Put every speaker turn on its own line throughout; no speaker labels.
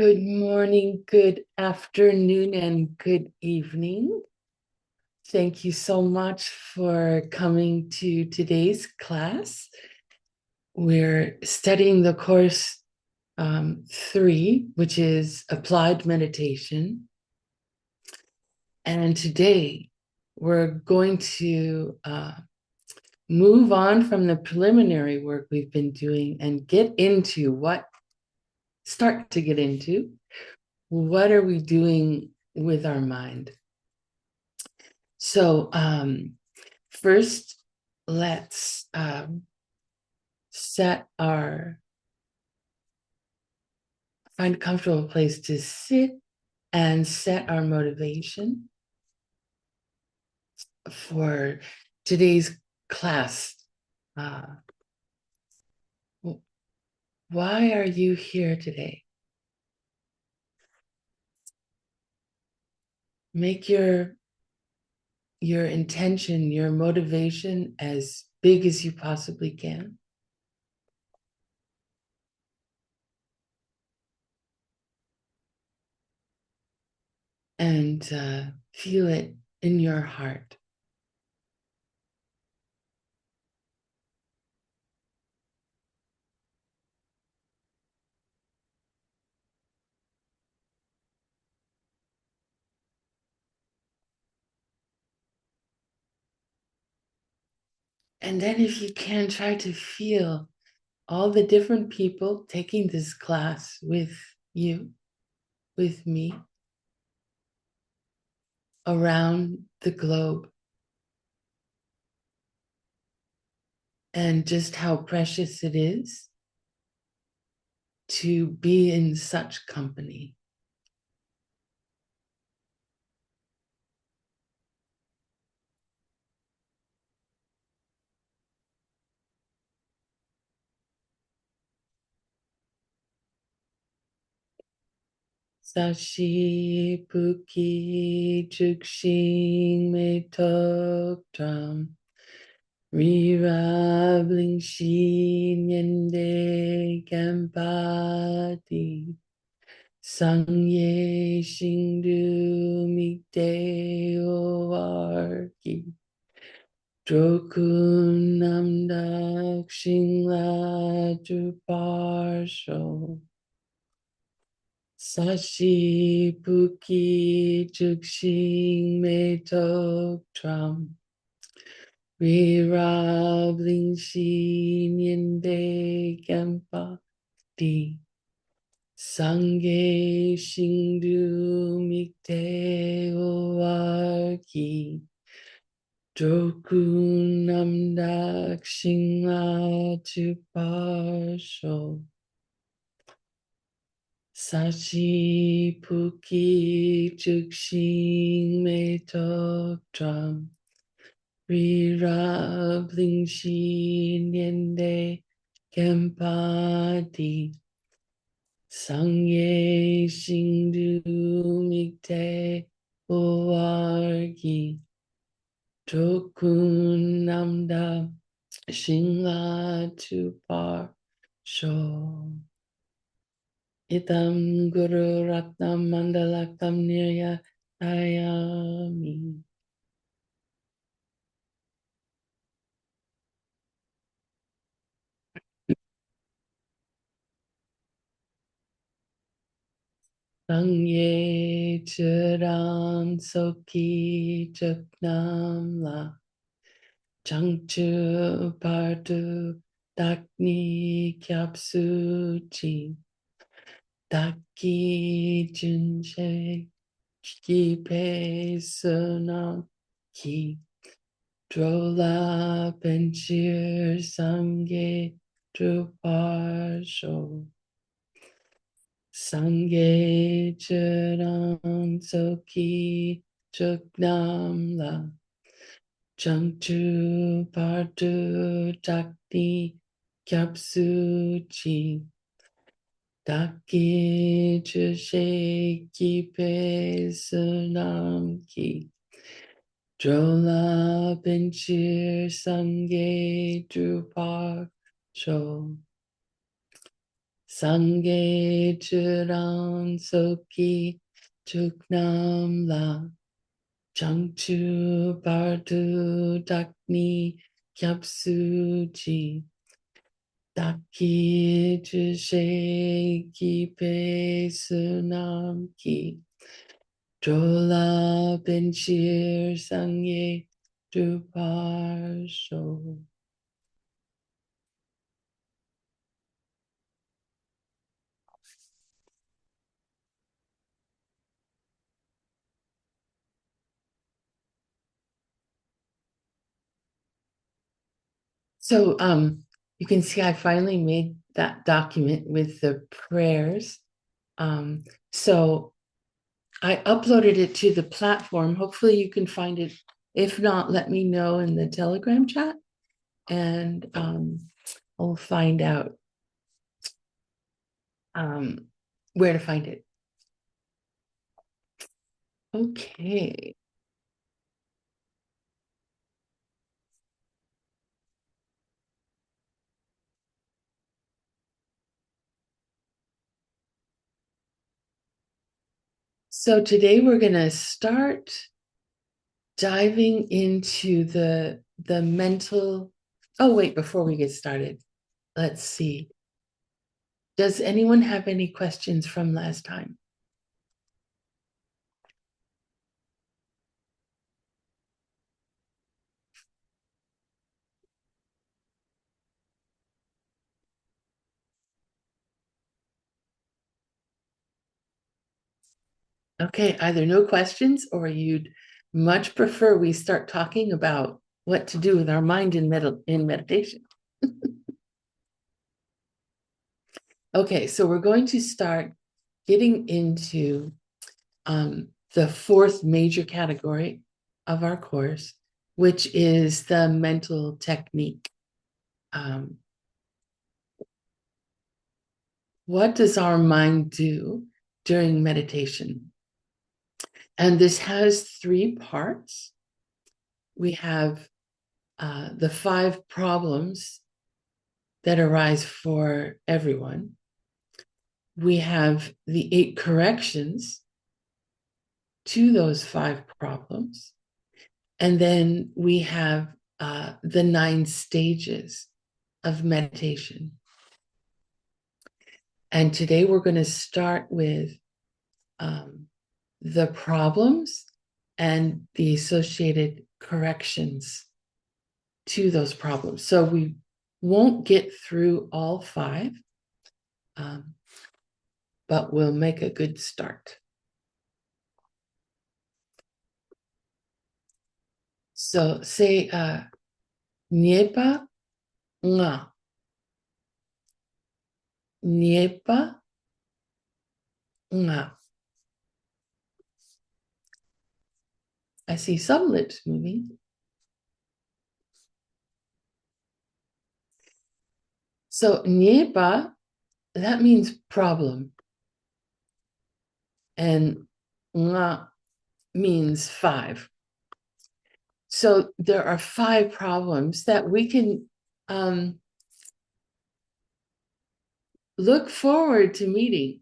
Good morning, good afternoon, and good evening. Thank you so much for coming to today's class. We're studying the course 3, which is applied meditation. And today we're going to move on from the preliminary work we've been doing and start to get into what are we doing with our mind. So first, let's find a comfortable place to sit and set our motivation for today's class. Why are you here today? Make your intention, your motivation as big as you possibly can. And feel it in your heart. And then if you can, try to feel all the different people taking this class with you, with me, around the globe, and just how precious it is to be in such company. Sashi Puki Chukshing Me Tok Tram Rirabling Shin Yende Gampati Sangye Shingdu Mikde Owarki Drokun Namdak Shingla Druparsho Sashi Puki Chukshing Me Tok Tram Rirabling Shin Yende Gampa Di Sangye Shingdu Mikte Owarki Drokun Namdak Shingla Chuparsho Sashi Puki Chukshing Me Tok Tram Rirabling Shin Yende Kempati Sangye Shingdu Mikte Owargi Tokun Namda Shingla Tupar Sho Itam Guru Ratnam Mandalakam Nirya Ayami. Sangye Chiran Soki Chaknam La Changchu Partu Dakni Kyapsu Chi Daki Junshe Ki Pe Sunam Ki Drola Benchir Sangye Druparsho Sangye Chiran Soki Chuknam La Changchu Partu Dakni Kyapsu Chi Daki Chushe Ki Pe Sunam Ki Drola Benchir Sangye Drupar Sho Sangye churan soki chuknam la changchu bardu dakni kyapsuji daki jushe ki pe sunam ki jola benchir sangye duparsho. So you can see I finally made that document with the prayers. So I uploaded it to the platform. Hopefully you can find it. If not, let me know in the Telegram chat and I'll find out where to find it. Okay. So today we're going to start diving into the mental. Oh, wait, before we get started, let's see. Does anyone have any questions from last time? Okay, either no questions or you'd much prefer we start talking about what to do with our mind in meditation. Okay, so we're going to start getting into the fourth major category of our course, which is the mental technique. What does our mind do during meditation? And this has three parts. We have the 5 problems that arise for everyone. We have the 8 corrections to those 5 problems. And then we have the 9 stages of meditation. And today we're going to start with the problems and the associated corrections to those problems. So we won't get through all 5, but we'll make a good start. So say Niepa nga. Niepa nga. I see some lips moving. So Niepa, that means problem. And nga means 5. So there are 5 problems that we can look forward to meeting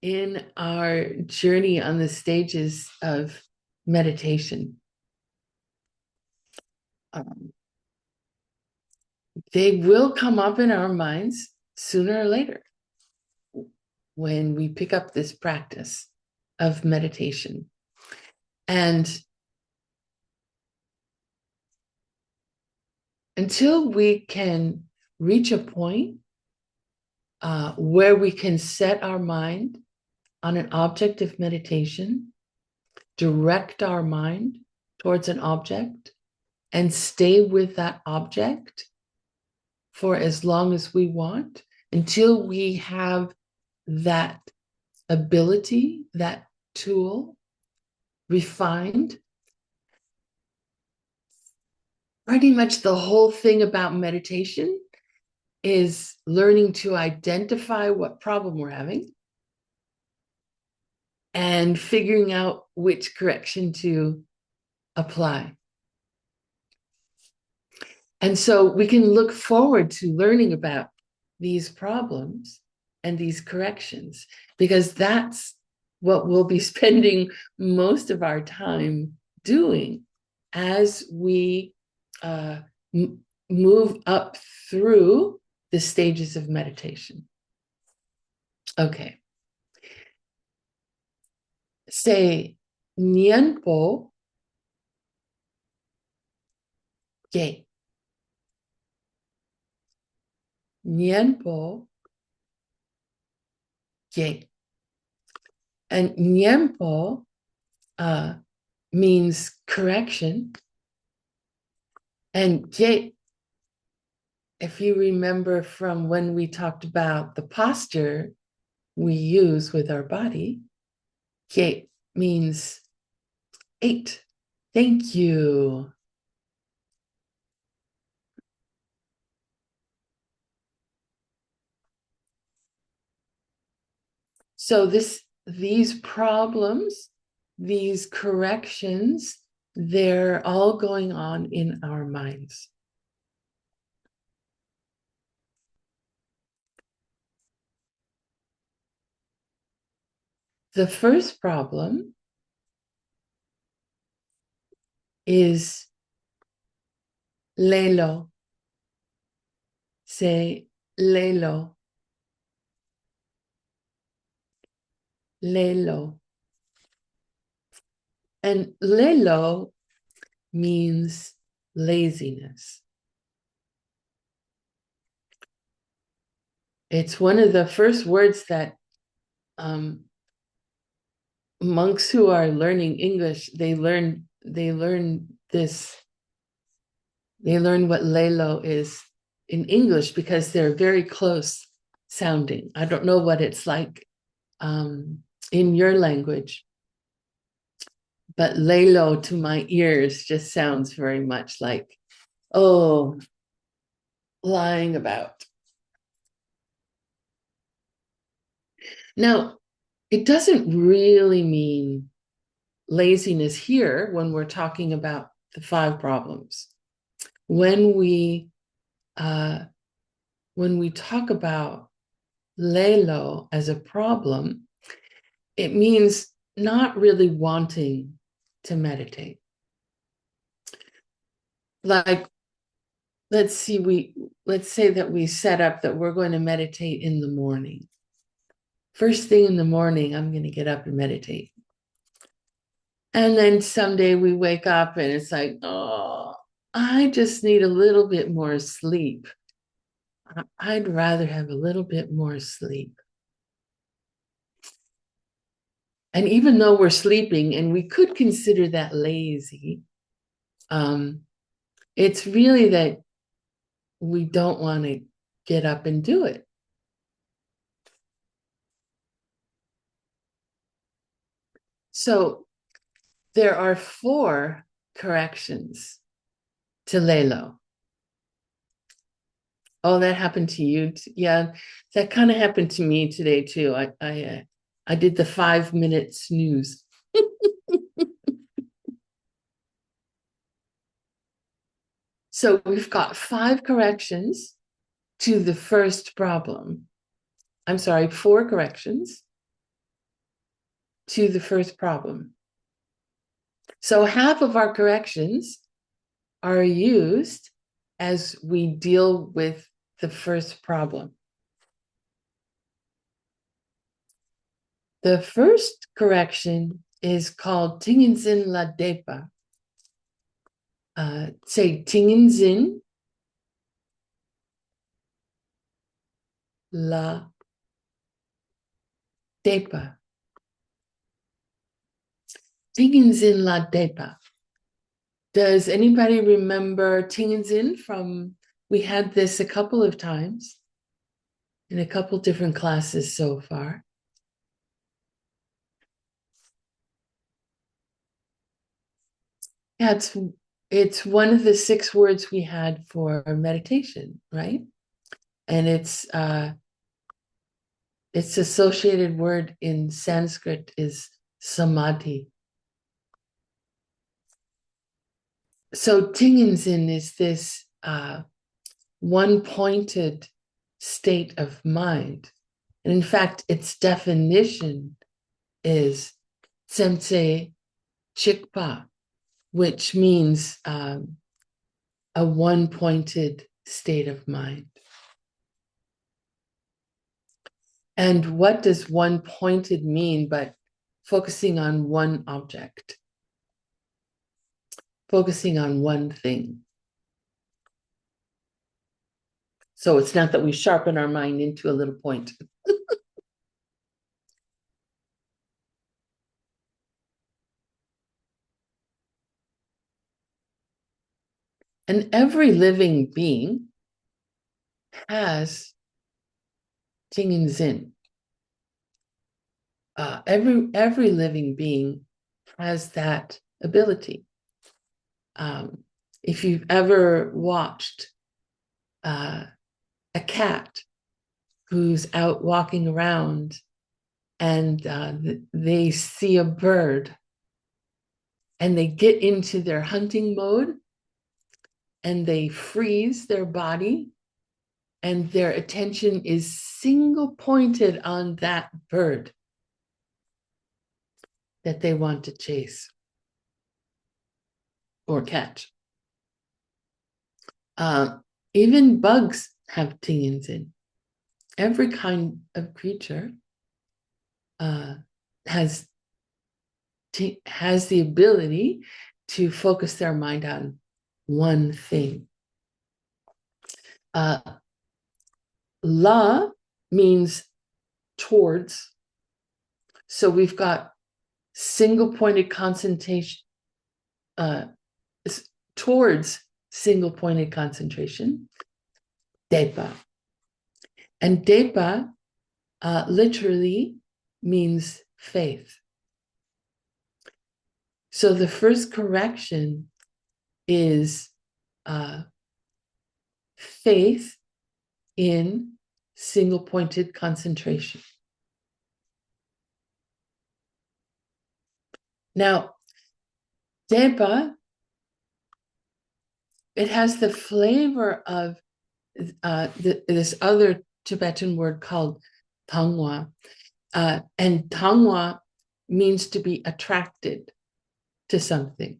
in our journey on the stages of meditation. They will come up in our minds sooner or later when we pick up this practice of meditation. And until we can reach a point where we can set our mind on an object of meditation, direct our mind towards an object, and stay with that object for as long as we want, until we have that ability, that tool refined. Pretty much the whole thing about meditation is learning to identify what problem we're having and figuring out which correction to apply. And so we can look forward to learning about these problems and these corrections, because that's what we'll be spending most of our time doing as we move up through the stages of meditation. Okay. Say Nienpo Ge. Nienpo Ge. And Nienpo means correction. And Ge, if you remember from when we talked about the posture we use with our body, Ge means 8. Thank you. So these problems, these corrections, they're all going on in our minds. The first problem is lelo. Say lelo. Lelo. And lelo means laziness. It's one of the first words that monks who are learning English, they learn this. They learn what lelo is in English because they're very close sounding. I don't know what it's like in your language, but lelo to my ears just sounds very much like, oh, lying about. Now, it doesn't really mean laziness here when we're talking about the 5 problems. When we talk about lelo as a problem, it means not really wanting to meditate. Like, let's say that we set up that we're going to meditate in the morning. First thing in the morning, I'm going to get up and meditate. And then someday we wake up and it's like, oh, I just need a little bit more sleep. I'd rather have a little bit more sleep. And even though we're sleeping, and we could consider that lazy, it's really that we don't want to get up and do it. So there are 4 corrections to lelo. Oh, that happened to you? Yeah, that kind of happened to me today too. I did the 5-minute snooze. So we've got 5 corrections to the first problem. I'm sorry, 4 corrections to the first problem. So half of our corrections are used as we deal with the first problem. The first correction is called Tinginzin La Depa. Say Tinginzin La Depa. Tinginzin La Depa. Does anybody remember Tinginzin from, we had this a couple of times in a couple different classes so far. Yeah, it's one of the 6 words we had for meditation, right? And it's associated word in Sanskrit is samadhi. So Tinginzin is this one-pointed state of mind. And in fact, its definition is Tsemtse Chikpa, which means a one-pointed state of mind. And what does one-pointed mean but focusing on one object, focusing on one thing? So it's not that we sharpen our mind into a little point. And every living being has Ting and Zin. Every living being has that ability. If you've ever watched a cat who's out walking around and they see a bird and they get into their hunting mode and they freeze their body and their attention is single pointed on that bird that they want to chase or catch. Even bugs have tingins in. Every kind of creature has the ability to focus their mind on one thing. La means towards. So we've got single-pointed concentration, towards single-pointed concentration, depa. And depa literally means faith. So the first correction is faith in single-pointed concentration. Now, depa, it has the flavor of this other Tibetan word called tangwa. And tangwa means to be attracted to something.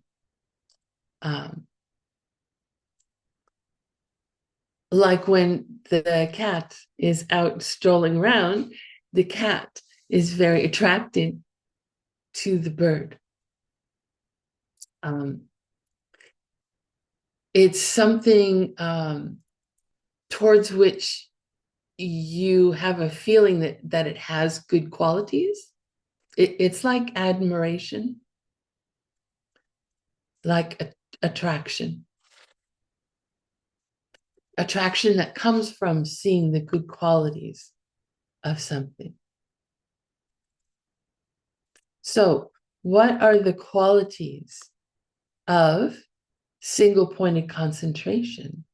Like when the cat is out strolling around, the cat is very attracted to the bird. It's something towards which you have a feeling that it has good qualities. It's like admiration, like attraction. Attraction that comes from seeing the good qualities of something. So, what are the qualities of single-pointed concentration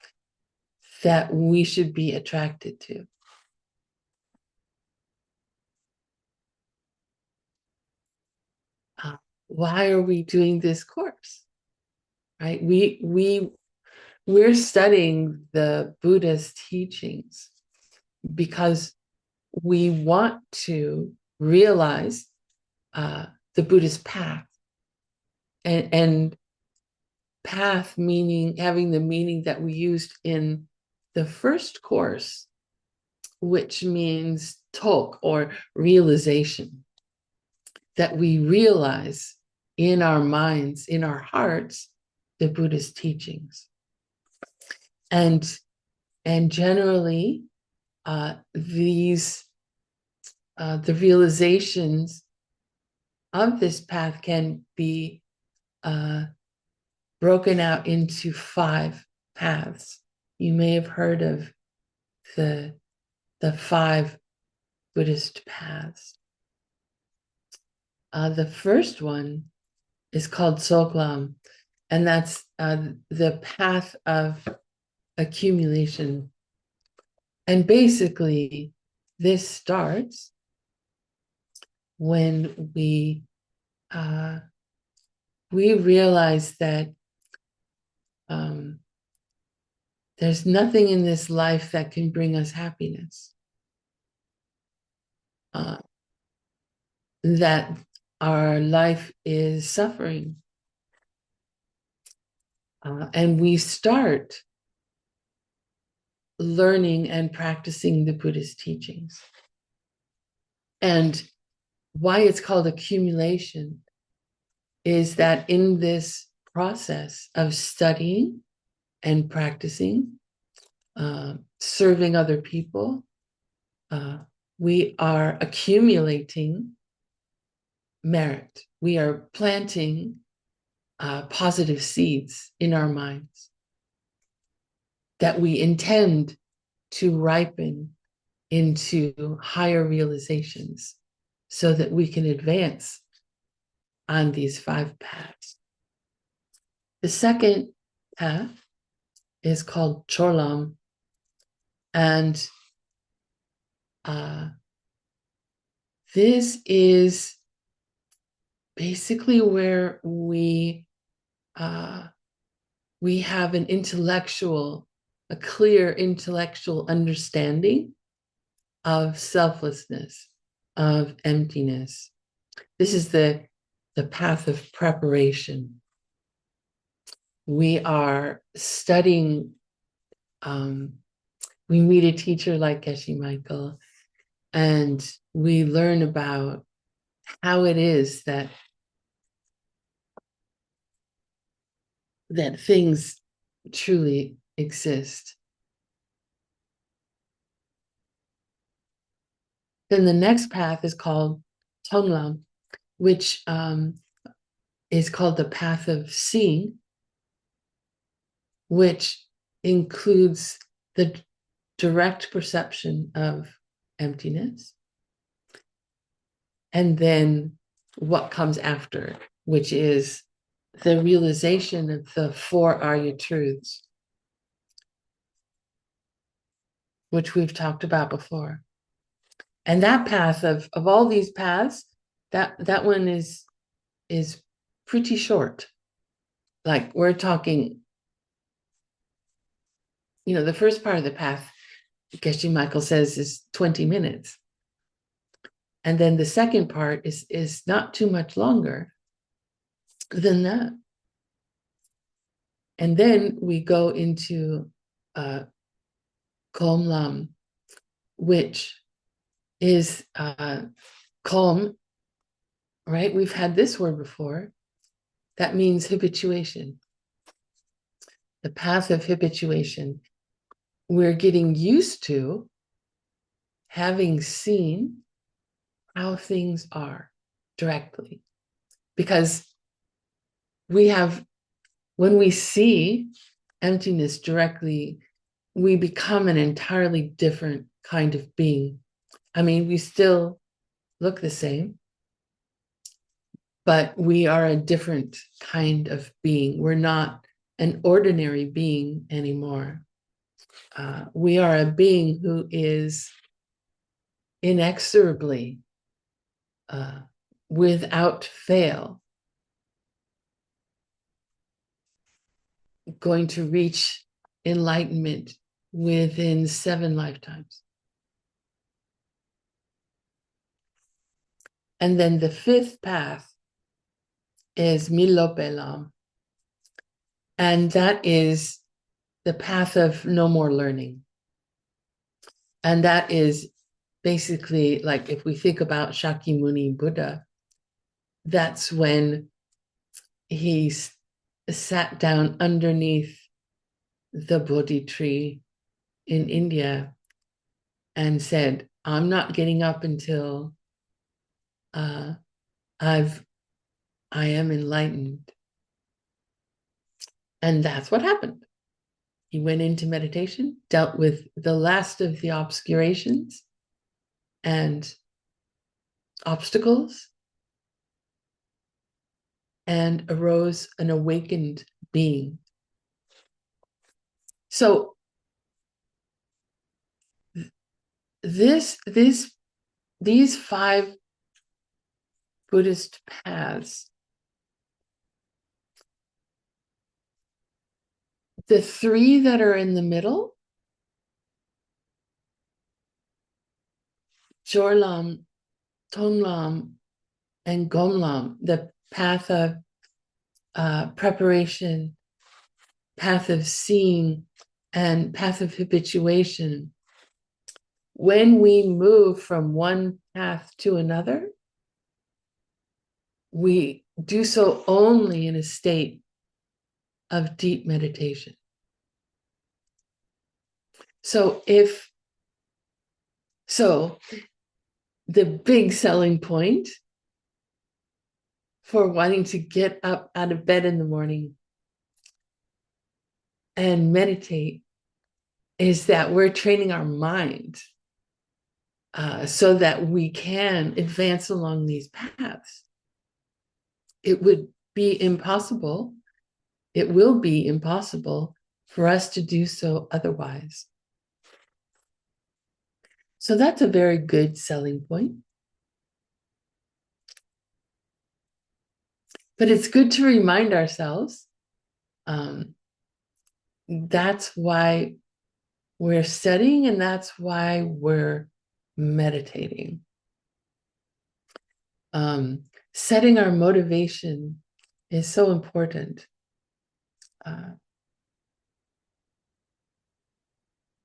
that we should be attracted to? Why are we doing this course? Right? We're studying the Buddhist teachings because we want to realize the Buddhist path, and path meaning having the meaning that we used in the first course, which means tok or realization, that we realize in our minds, in our hearts, the Buddhist teachings. And generally, the realizations of this path can be broken out into 5 paths. You may have heard of the 5 Buddhist paths. The first one is called Tsoglam, and that's the path of accumulation. And basically, this starts when we realize that there's nothing in this life that can bring us happiness. that our life is suffering. And we start learning and practicing the Buddhist teachings. And why it's called accumulation is that in this process of studying and practicing, serving other people, we are accumulating merit. We are planting positive seeds in our minds that we intend to ripen into higher realizations so that we can advance on these 5 paths. The second path is called Cholam, and this is basically where we have a clear intellectual understanding of selflessness, of emptiness. This is the path of preparation. We are studying, we meet a teacher like Geshe Michael, and we learn about how it is that things truly exist. Then the next path is called Tonglam, which is called the path of seeing, which includes the direct perception of emptiness, and then what comes after, which is the realization of the 4 Arya truths, which we've talked about before. And that path of all these paths, that one is pretty short. Like we're talking, the first part of the path, Geshe Michael says, is 20 minutes. And then the second part is not too much longer than that. And then we go into Komlam, which is calm, right? We've had this word before. That means habituation. The path of habituation. We're getting used to having seen how things are directly. Because when we see emptiness directly, we become an entirely different kind of being. I mean, we still look the same, but we are a different kind of being. We're not an ordinary being anymore. We are a being who is inexorably, without fail, going to reach enlightenment within 7 lifetimes. And then the 5th path is Milopelam. And that is the path of no more learning. And that is basically, like, if we think about Shakyamuni Buddha, that's when he sat down underneath the Bodhi tree in India and said, I'm not getting up until I am enlightened. And that's what happened. He went into meditation, dealt with the last of the obscurations and obstacles, and arose an awakened being. So these 5 Buddhist paths, the 3 that are in the middle, Jorlam Tonglam and Gomlam, the path of preparation, path of seeing, and path of habituation. When we move from one path to another, we do so only in a state of deep meditation. So the big selling point for wanting to get up out of bed in the morning and meditate is that we're training our mind so that we can advance along these paths. It would be impossible, it will be impossible for us to do so otherwise. So that's a very good selling point. But it's good to remind ourselves that's why we're studying and that's why we're meditating. Setting our motivation is so important.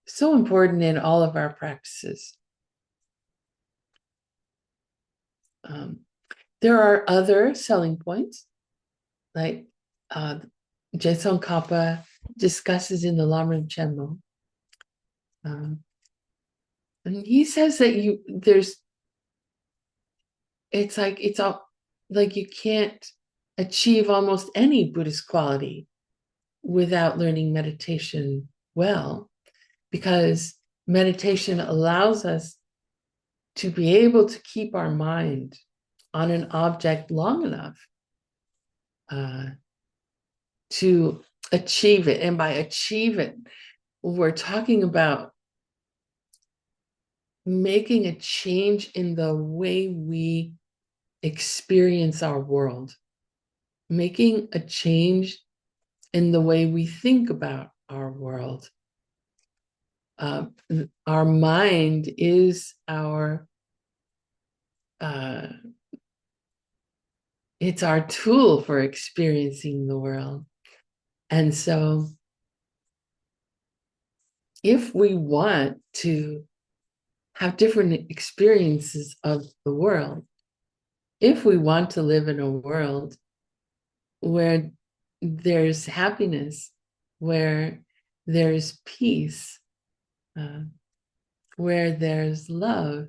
So important in all of our practices. There are other selling points, like Jetson Kappa discusses in the Lamrim Chenmo. And he says that it's all like you can't achieve almost any Buddhist quality without learning meditation well, because meditation allows us to be able to keep our mind on an object long enough to achieve it. And by achieve it, we're talking about making a change in the way we experience our world, making a change in the way we think about our world. Our mind is it's our tool for experiencing the world. And so if we want to have different experiences of the world, if we want to live in a world where there's happiness, where there's peace, where there's love,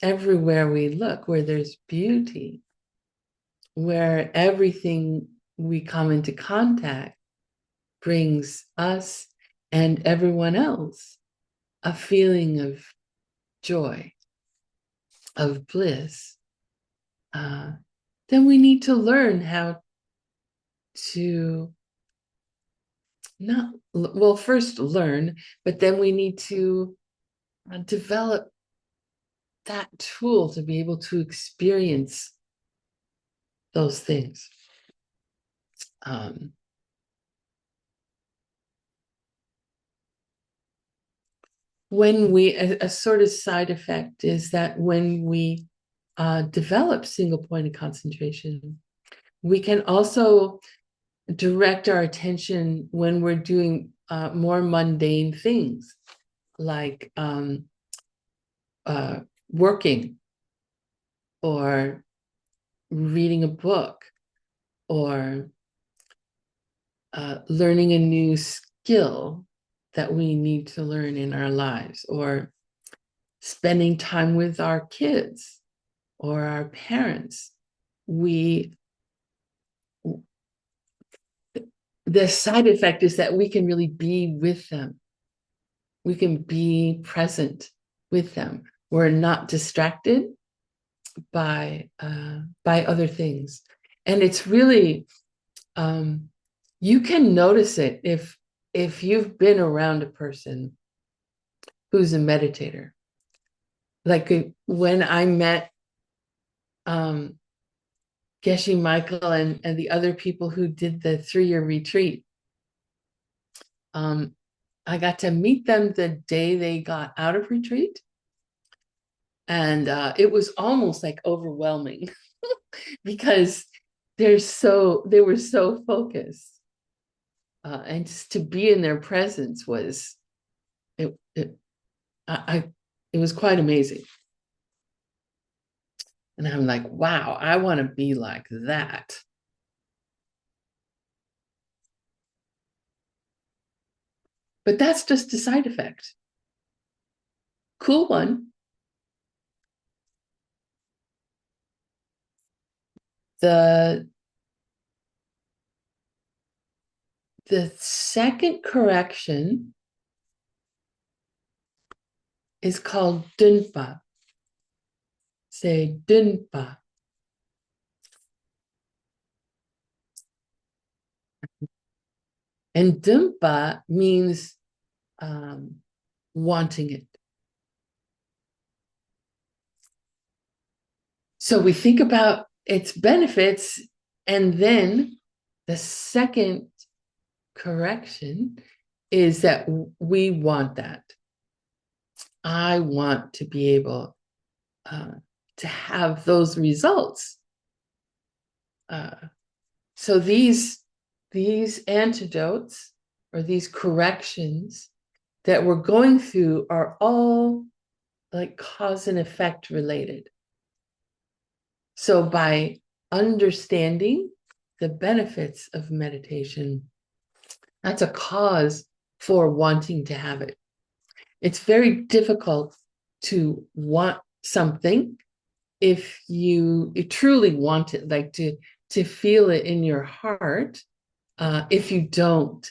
everywhere we look, where there's beauty, where everything we come into contact brings us and everyone else a feeling of joy, of bliss, then we need to learn how to first learn, but then we need to develop that tool to be able to experience those things. A sort of side effect is that when we develop single pointed concentration, we can also direct our attention when we're doing more mundane things, like working or reading a book or learning a new skill that we need to learn in our lives, or spending time with our kids or our parents. The side effect is that we can really be with them. We can be present with them. We're not distracted by other things. And it's really, you can notice it if you've been around a person who's a meditator. Like when I met Geshe Michael and the other people who did the 3-year retreat, I got to meet them the day they got out of retreat. And it was almost like overwhelming because they were so focused. And just to be in their presence was it it it was quite amazing. And I'm like, wow, I want to be like that. But that's just a side effect. Cool one. The the second correction is called dunpa. Say dunpa. And dunpa means wanting it. So we think about its benefits, and then the second correction is that we want that. I want to be able to have those results. So these antidotes or these corrections that we're going through are all like cause and effect related. So by understanding the benefits of meditation, that's a cause for wanting to have it. It's very difficult to want something if you truly want it, like to feel it in your heart, if you don't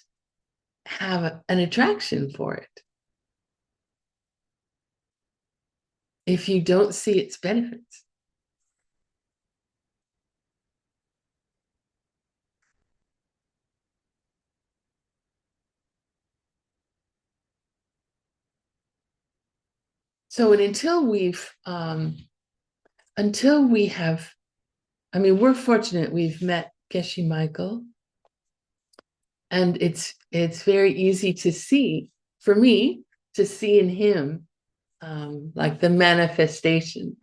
have an attraction for it, if you don't see its benefits. So until we have, I mean, we're fortunate we've met Geshe Michael, and it's very easy to see, for me, to see in him like the manifestation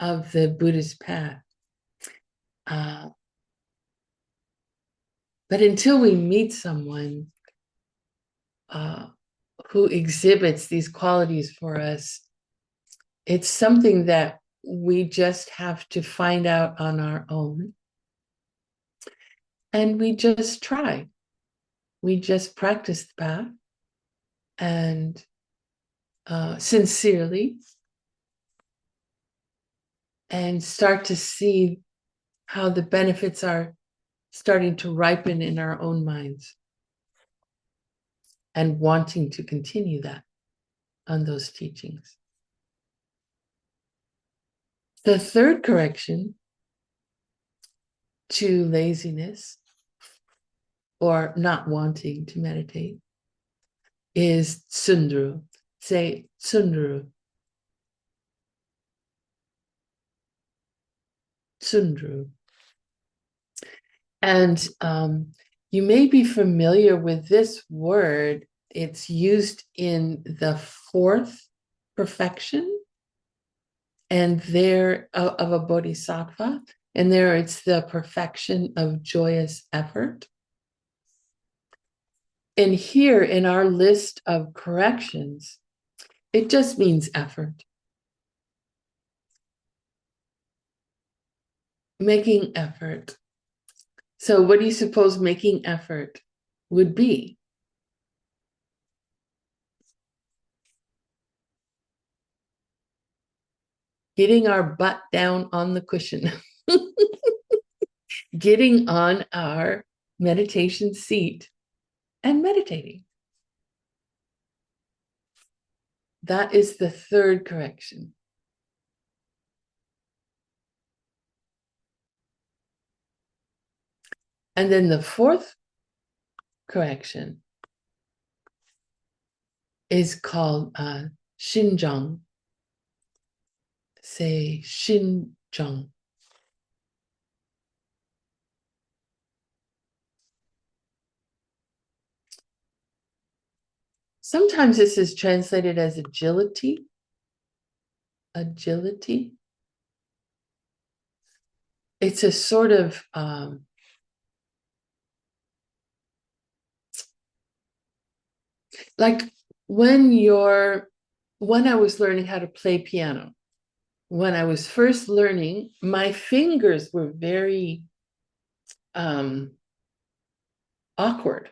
of the Buddhist path. Uh, but until we meet someone uh, who exhibits these qualities for us, it's something that we just have to find out on our own. And we just try. We just practice the path and sincerely, and start to see how the benefits are starting to ripen in our own minds and wanting to continue that on those teachings. The third correction to laziness or not wanting to meditate is tsundru. Say tsundru. Tsundru. And you may be familiar with this word. It's used in the fourth perfection, and there of a bodhisattva, and there it's the perfection of joyous effort. And here in our list of corrections, it just means effort. Making effort. So what do you suppose making effort would be? Getting our butt down on the cushion. Getting on our meditation seat and meditating. That is the third correction. And then the fourth correction is called Xinzhang. Say Xinzhang. Sometimes this is translated as agility. agility. It's a sort of like when I was learning how to play piano, when I was first learning, my fingers were very awkward,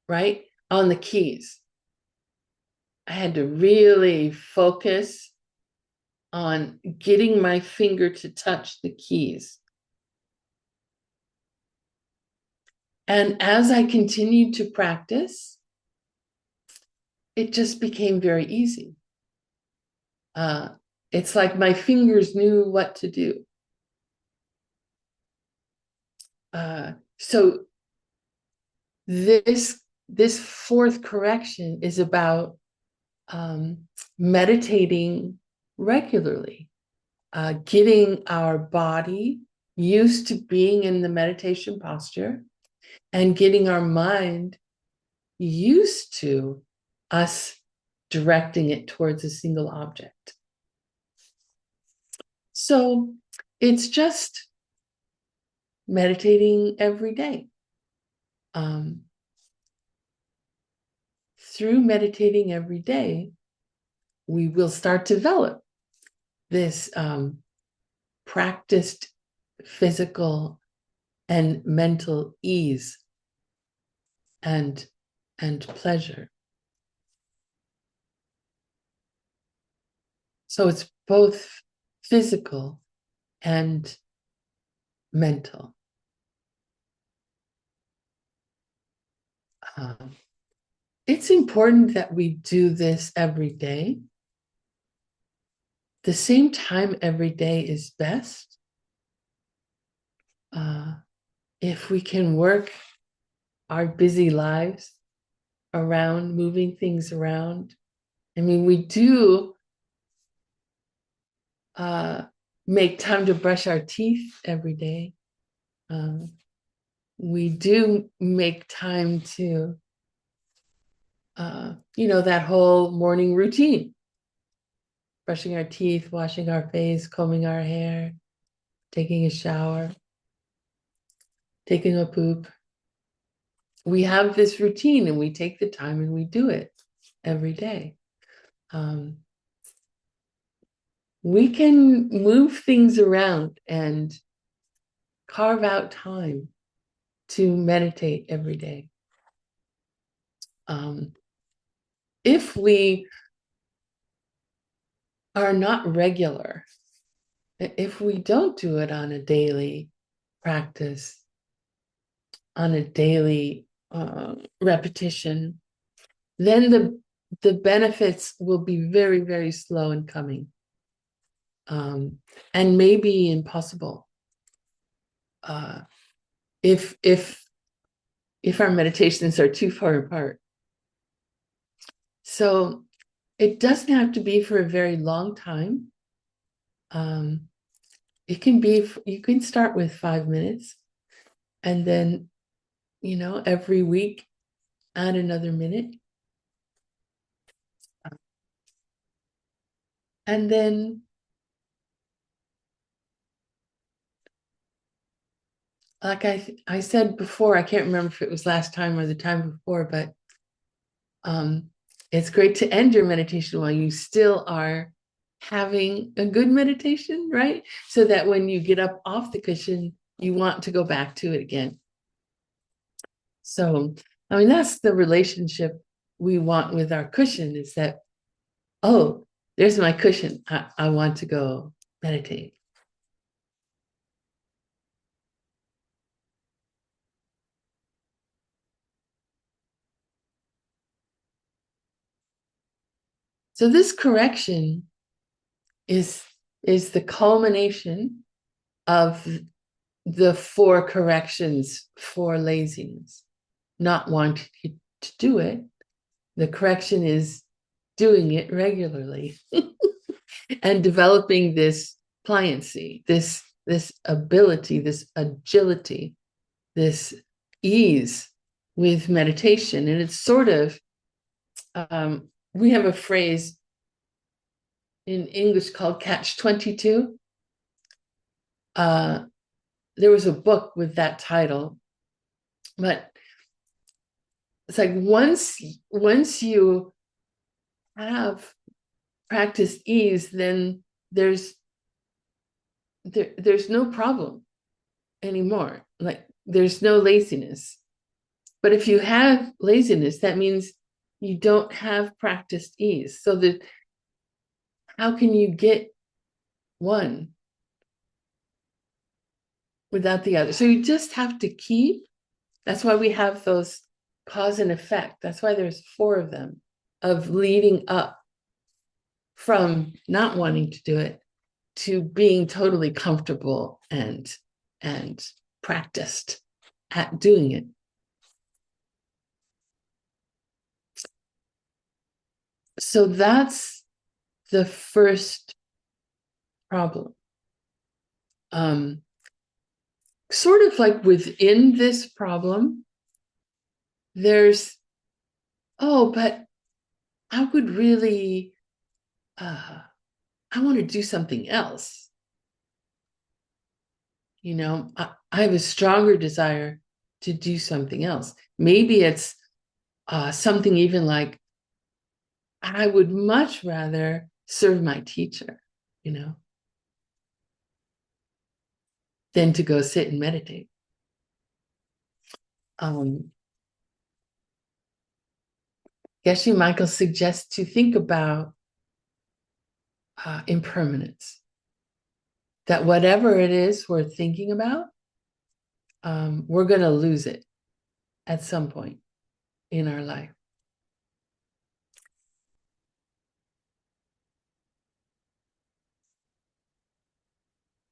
right? On the keys. I had to really focus on getting my finger to touch the keys. And as I continued to practice, it just became very easy. It's like my fingers knew what to do. So this fourth correction is about meditating regularly, getting our body used to being in the meditation posture, and getting our mind used to us directing it towards a single object. So it's just meditating every day. Through meditating every day, we will start to develop this practiced physical and mental ease and pleasure. So it's both physical and mental. It's important that we do this every day. The same time every day is best. If we can work our busy lives around moving things around. I mean, we do make time to brush our teeth every day. We do make time to, that whole morning routine. Brushing our teeth, washing our face, combing our hair, taking a shower, taking a poop. We have this routine and we take the time and we do it every day. We can move things around and carve out time to meditate every day. If we are not regular, if we don't do it on a daily practice, on a daily repetition, then the benefits will be very, very slow in coming, and maybe impossible. If our meditations are too far apart. So it doesn't have to be for a very long time. It can be, you can start with 5 minutes and then, every week add another minute. And then like I said before, I can't remember if it was last time or the time before, but it's great to end your meditation while you still are having a good meditation, right? So that when you get up off the cushion, you want to go back to it again. So, I mean, that's the relationship we want with our cushion, is that, oh, there's my cushion. I want to go meditate. So this correction is the culmination of the 4 corrections for laziness. Not wanting to do it. The correction is doing it regularly and developing this pliancy, this ability, this agility, this ease with meditation. And it's sort of, we have a phrase in English called Catch 22. There was a book with that title, but it's like once you have practiced ease, then there's no problem anymore. Like there's no laziness. But if you have laziness, that means you don't have practiced ease. So that how can you get one without the other? So you just have to keep. That's why we have those cause and effect. That's why there's 4 of them, of leading up from not wanting to do it to being totally comfortable and practiced at doing it. So that's the first problem. Sort of like within this problem, there's, but I would really, I want to do something else. You know, I have a stronger desire to do something else. Maybe it's something even like, I would much rather serve my teacher, you know, than to go sit and meditate. Geshe Michael suggests to think about impermanence. That whatever it is we're thinking about, we're going to lose it at some point in our life.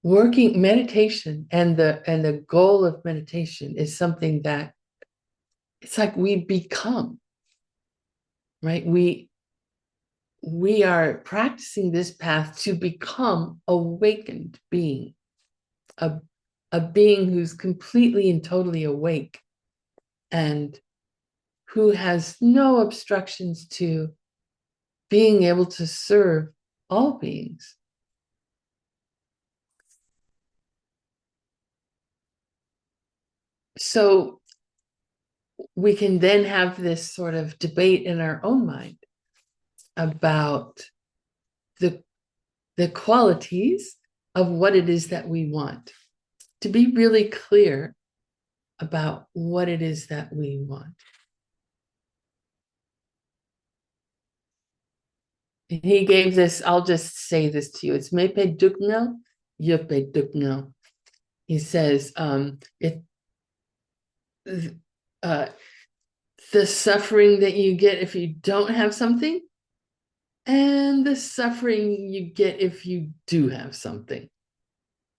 Working meditation and the goal of meditation is something that it's like we become, right? We are practicing this path to become awakened being, a being who's completely and totally awake and who has no obstructions to being able to serve all beings. So we can then have this sort of debate in our own mind about the qualities of what it is that we want, to be really clear about what it is that we want. And he gave this, I'll just say this to you, it's mepe dukno, yupe dukno. He says, the suffering that you get if you don't have something, and the suffering you get if you do have something.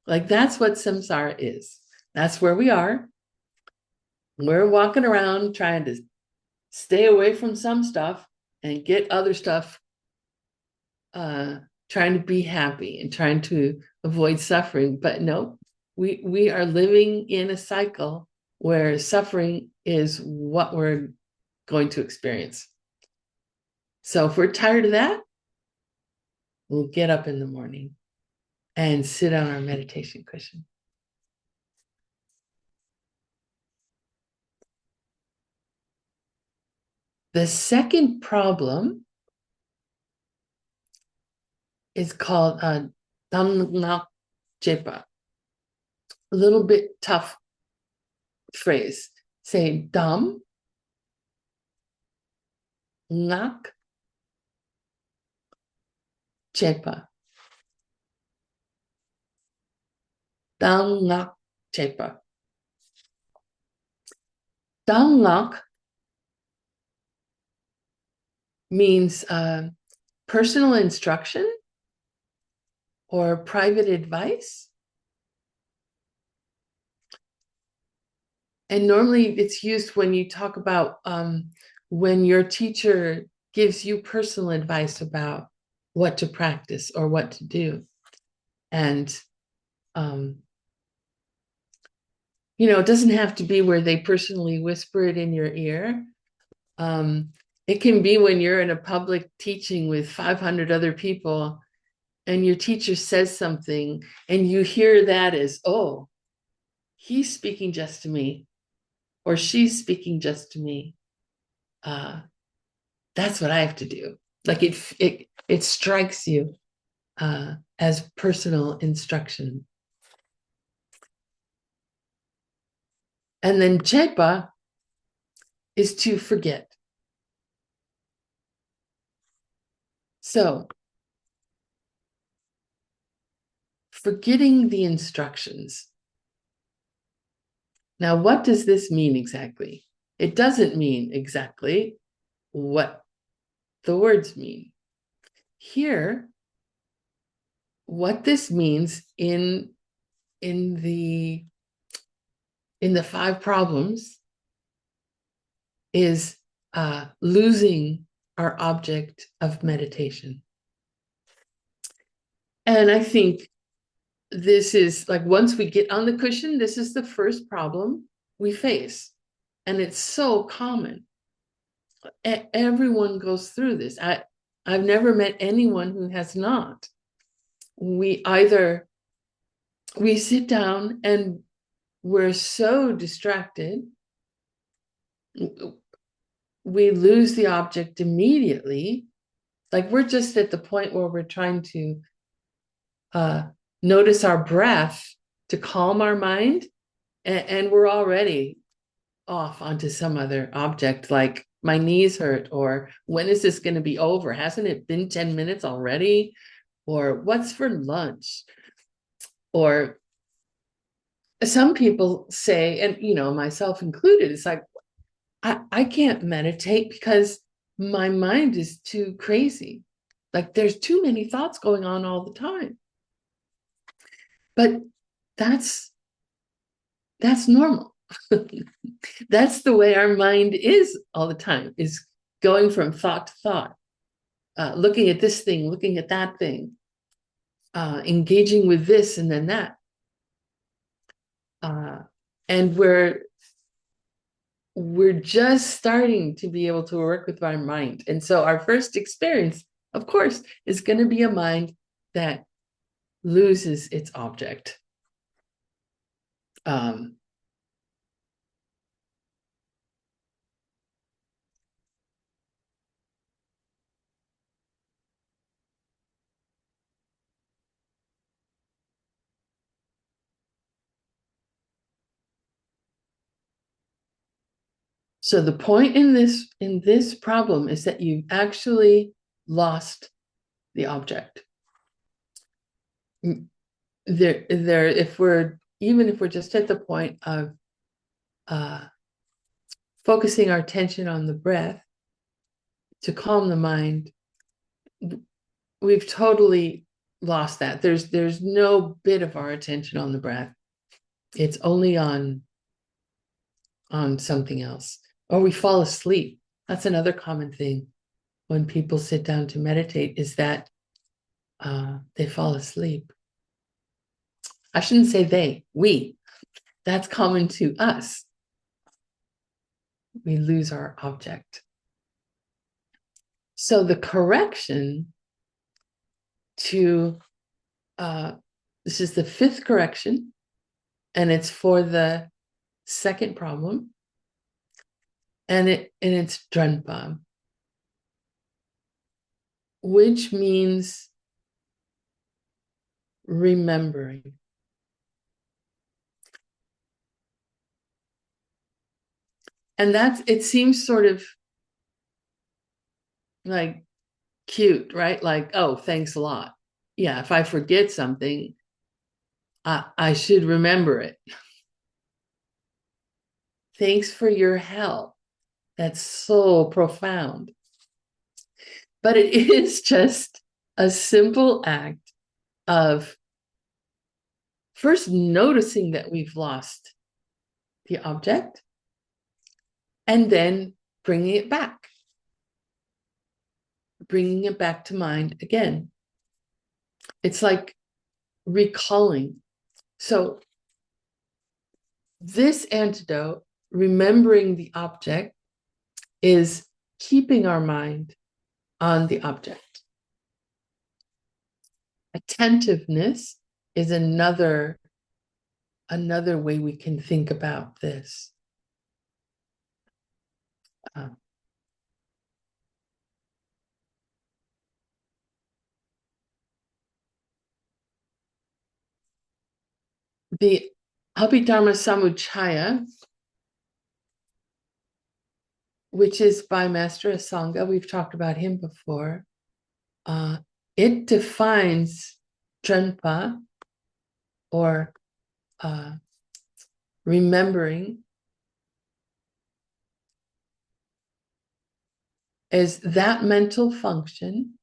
Like that's what samsara is. That's where we are. We're walking around trying to stay away from some stuff and get other stuff, trying to be happy and trying to avoid suffering. But no, we are living in a cycle where suffering is what we're going to experience. So if we're tired of that, we'll get up in the morning and sit on our meditation cushion. The second problem is called Damnak Jepa. A little bit tough phrase. Say Dam, Nak, Jepa. Damnak Jepa. Damnak means personal instruction or private advice. And normally it's used when you talk about when your teacher gives you personal advice about what to practice or what to do. And, it doesn't have to be where they personally whisper it in your ear. It can be when you're in a public teaching with 500 other people and your teacher says something and you hear that as, oh, he's speaking just to me, or she's speaking just to me. That's what I have to do. Like it strikes you as personal instruction. And then chepa is to forget. So forgetting the instructions. Now, what does this mean exactly? It doesn't mean exactly what the words mean. Here, what this means in the 5 problems is losing our object of meditation. And I think this is like, once we get on the cushion, this is the first problem we face. And it's so common. Everyone goes through this. I've never met anyone who has not. We sit down and we're so distracted, we lose the object immediately. Like, we're just at the point where we're trying to notice our breath to calm our mind, and we're already off onto some other object, like my knees hurt, or when is this going to be over? Hasn't it been 10 minutes already? Or what's for lunch? Or some people say, and myself included, it's like, I can't meditate because my mind is too crazy. Like, there's too many thoughts going on all the time. But that's normal. That's the way our mind is all the time, is going from thought to thought, looking at this thing, looking at that thing, engaging with this and then that. And we're just starting to be able to work with our mind. And so our first experience, of course, is going to be a mind that loses its object. So the point in this problem is that you've actually lost the object. If we're just at the point of focusing our attention on the breath to calm the mind, we've totally lost that. There's no bit of our attention on the breath. It's only on something else. Or we fall asleep. That's another common thing when people sit down to meditate, is that they fall asleep. I shouldn't say we. That's common to us. We lose our object. So the correction to, this is the 5th correction, and it's for the 2nd problem, and it's Drenpa, which means remembering. And it seems sort of like cute, right? Like, oh, thanks a lot. Yeah, if I forget something, I should remember it. Thanks for your help. That's so profound. But it is just a simple act of first noticing that we've lost the object, and then bringing it back to mind again. It's like recalling. So this antidote, remembering the object, is keeping our mind on the object. Attentiveness is another way we can think about this. The Abhidharma Samuccaya, which is by Master Asanga, we've talked about him before. It defines Drenpa, or remembering, as that mental function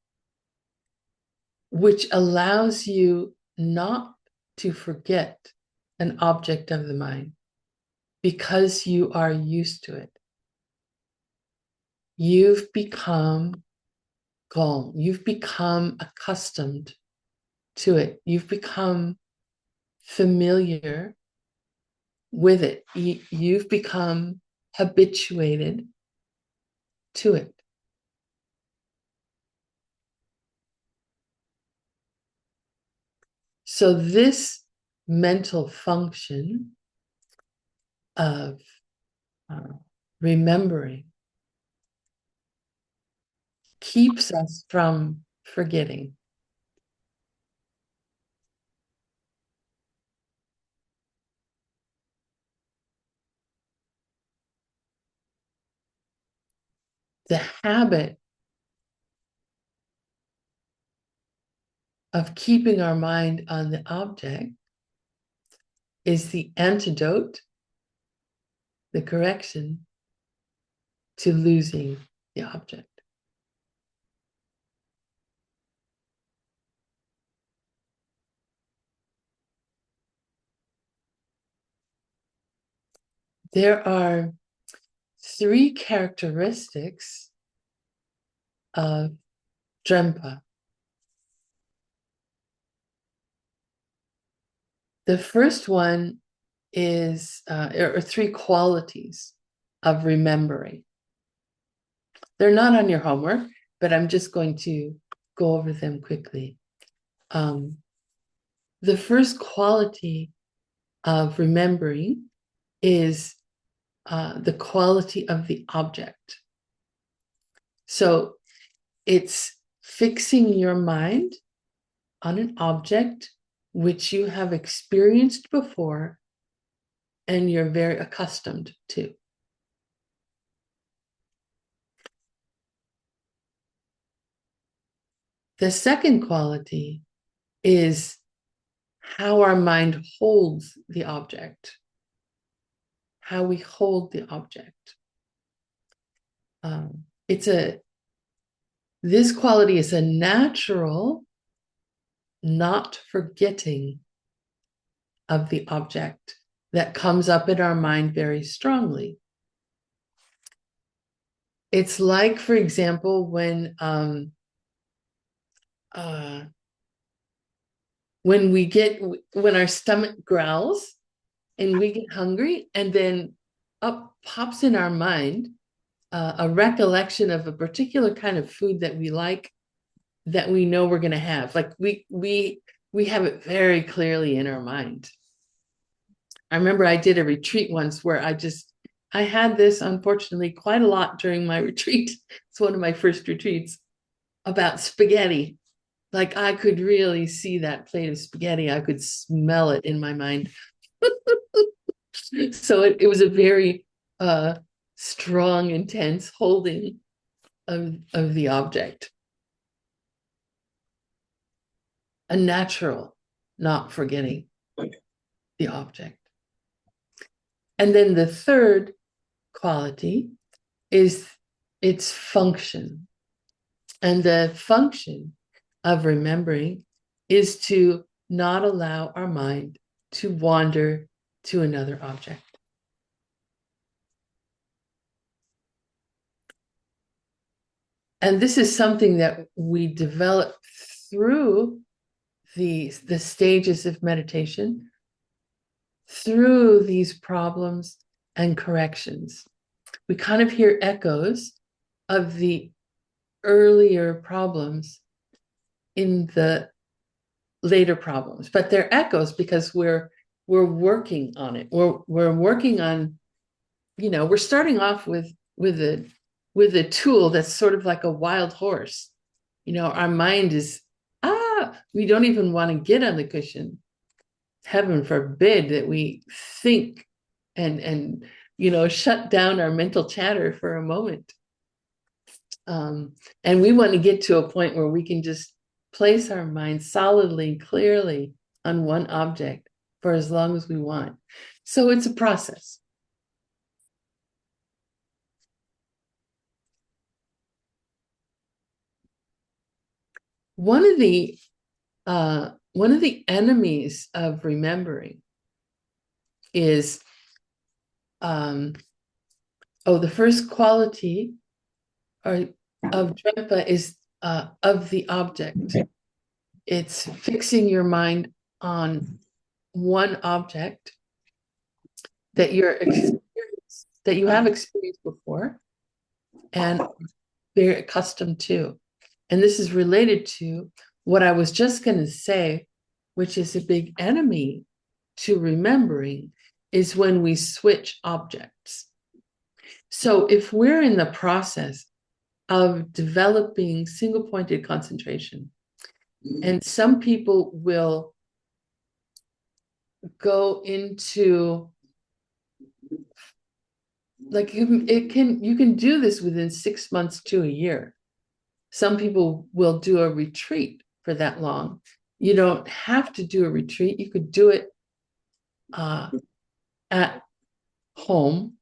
which allows you not to forget an object of the mind because you are used to it. You've become calm. You've become accustomed to it. You've become familiar with it. You've become habituated to it. So this mental function of remembering keeps us from forgetting. The habit of keeping our mind on the object is the antidote, the correction to losing the object. There are 3 characteristics of Drenpa. The first one is, or 3 qualities of remembering. They're not on your homework, but I'm just going to go over them quickly. The first quality of remembering is the quality of the object. So it's fixing your mind on an object which you have experienced before and you're very accustomed to. The second quality is how our mind holds the object, how we hold the object. This quality is a natural not forgetting of the object that comes up in our mind very strongly. It's like, for example, when our stomach growls and we get hungry, and then up pops in our mind a recollection of a particular kind of food that we like, that we know we're going to have. Like we have it very clearly in our mind. I remember I did a retreat once where I had this, unfortunately, quite a lot during my retreat. It's one of my first retreats, about spaghetti. Like I could really see that plate of spaghetti. I could smell it in my mind. So it was a very strong, intense holding of the object. A natural not forgetting the object. And then the third quality is its function. And the function of remembering is to not allow our mind to wander to another object. And this is something that we develop through the stages of meditation, through these problems and corrections. We kind of hear echoes of the earlier problems in the later problems, but they're echoes because we're working on it. We're working on, we're starting off with a tool that's sort of like a wild horse. Our mind is, we don't even want to get on the cushion. Heaven forbid that we think and shut down our mental chatter for a moment. And we want to get to a point where we can just place our mind solidly and clearly on one object for as long as we want. So it's a process. One of the enemies of remembering is the first quality of Drempa is of the object. It's fixing your mind on one object that you have experienced before and very accustomed to. And this is related to what I was just going to say, which is a big enemy to remembering, is when we switch objects. So if we're in the process of developing single-pointed concentration, and some people will go into, like, you can do this within 6 months to a year. Some people will do a retreat for that long. You don't have to do a retreat. You could do it at home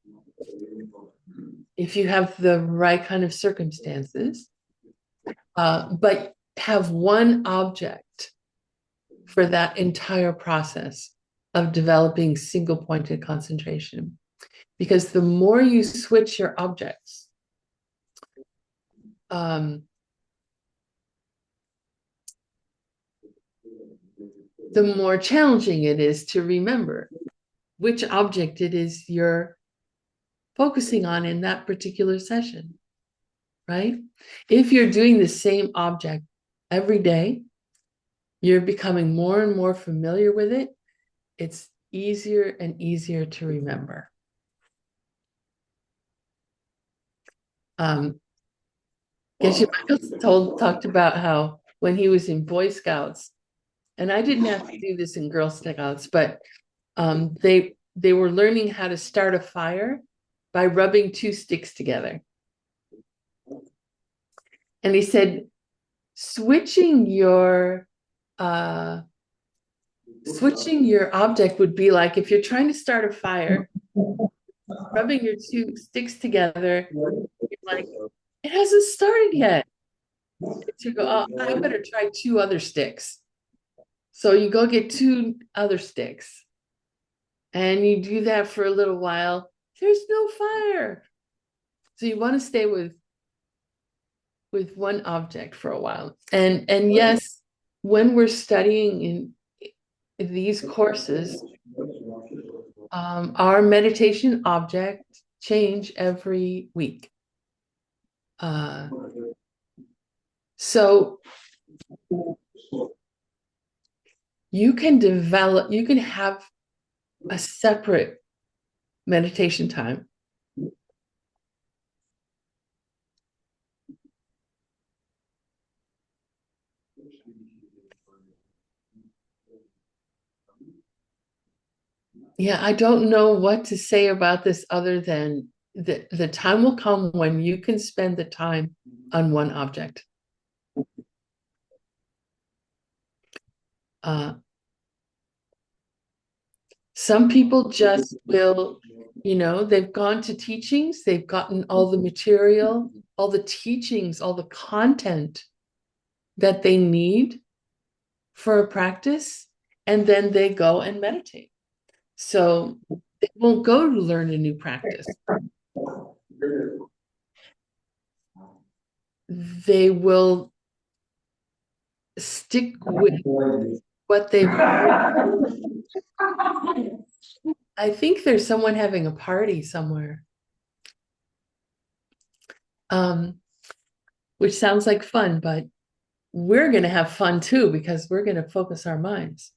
if you have the right kind of circumstances, but have one object for that entire process of developing single-pointed concentration. Because the more you switch your objects, the more challenging it is to remember which object it is you're focusing on in that particular session, right? If you're doing the same object every day, you're becoming more and more familiar with it, it's easier and easier to remember. Geshe Michael talked about how when he was in Boy Scouts, and I didn't have to do this in Girl Scouts, but they were learning how to start a fire by rubbing two sticks together. And he said, switching your object would be like if you're trying to start a fire, rubbing your two sticks together, you're like, it hasn't started yet. So you go, oh, I better try two other sticks. So you go get two other sticks. And you do that for a little while. There's no fire. So you want to stay with one object for a while. And yes, when we're studying in these courses, our meditation object change every week. So you can have a separate meditation time. Yeah, I don't know what to say about this other than the time will come when you can spend the time on one object. Some people just will, they've gone to teachings, they've gotten all the material, all the teachings, all the content that they need for a practice, and then they go and meditate. So they won't go to learn a new practice. They will stick with what they've heard. I think there's someone having a party somewhere, which sounds like fun, but we're going to have fun too, because we're going to focus our minds.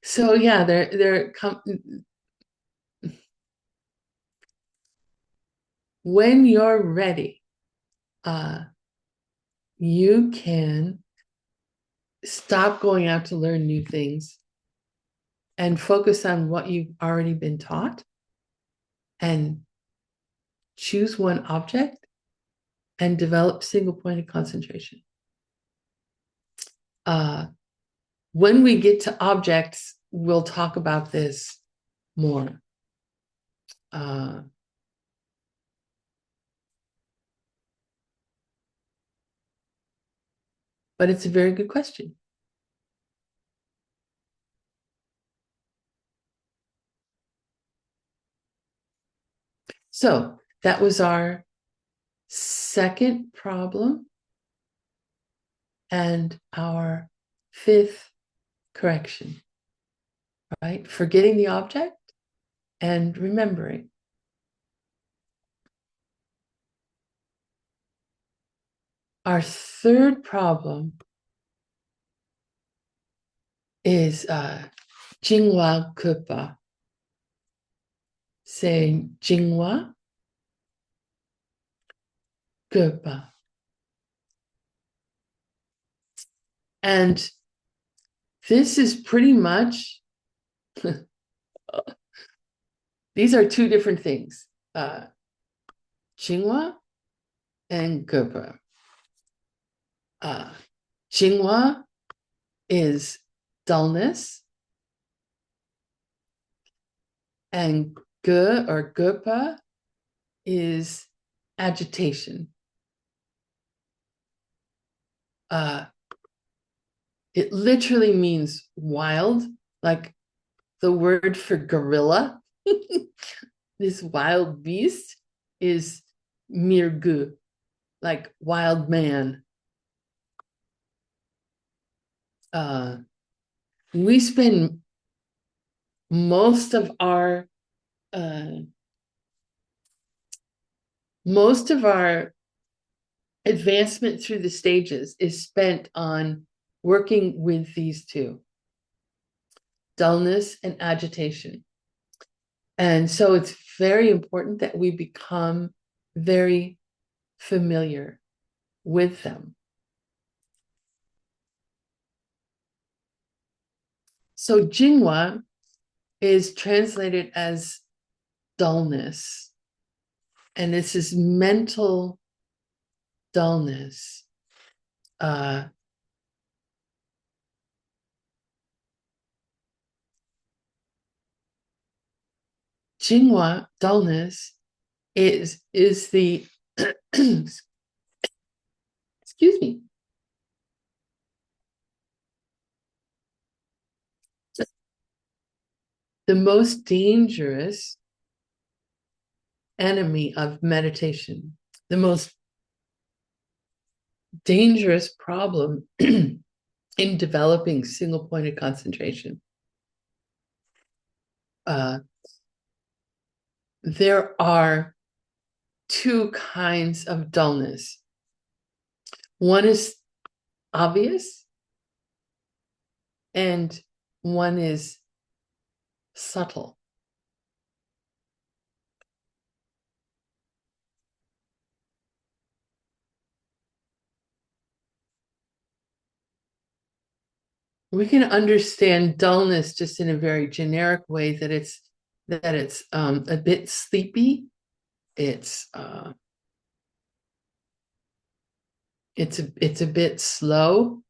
So yeah, when you're ready, you can stop going out to learn new things and focus on what you've already been taught and choose one object and develop single pointed concentration. When we get to objects, we'll talk about this more. But it's a very good question. So that was our second problem and our fifth correction, right? Forgetting the object and remembering. Our third problem is Jingwa Kupa, saying Jingwa Kupa. And this is pretty much, these are two different things, Jingwa and Kupa. Jingwa is dullness, and Ge or Gupa is agitation. It literally means wild, like the word for gorilla. This wild beast is mirgu, like wild man. We spend most of our advancement through the stages is spent on working with these two, dullness and agitation. And so it's very important that we become very familiar with them. So Jingwa is translated as dullness, and this is mental dullness. Jingwa, dullness, is the excuse me, the most dangerous enemy of meditation, the most dangerous problem in developing single pointed concentration. There are two kinds of dullness. One is obvious, and one is subtle. We can understand dullness just in a very generic way, that it's a bit sleepy. It's a bit slow.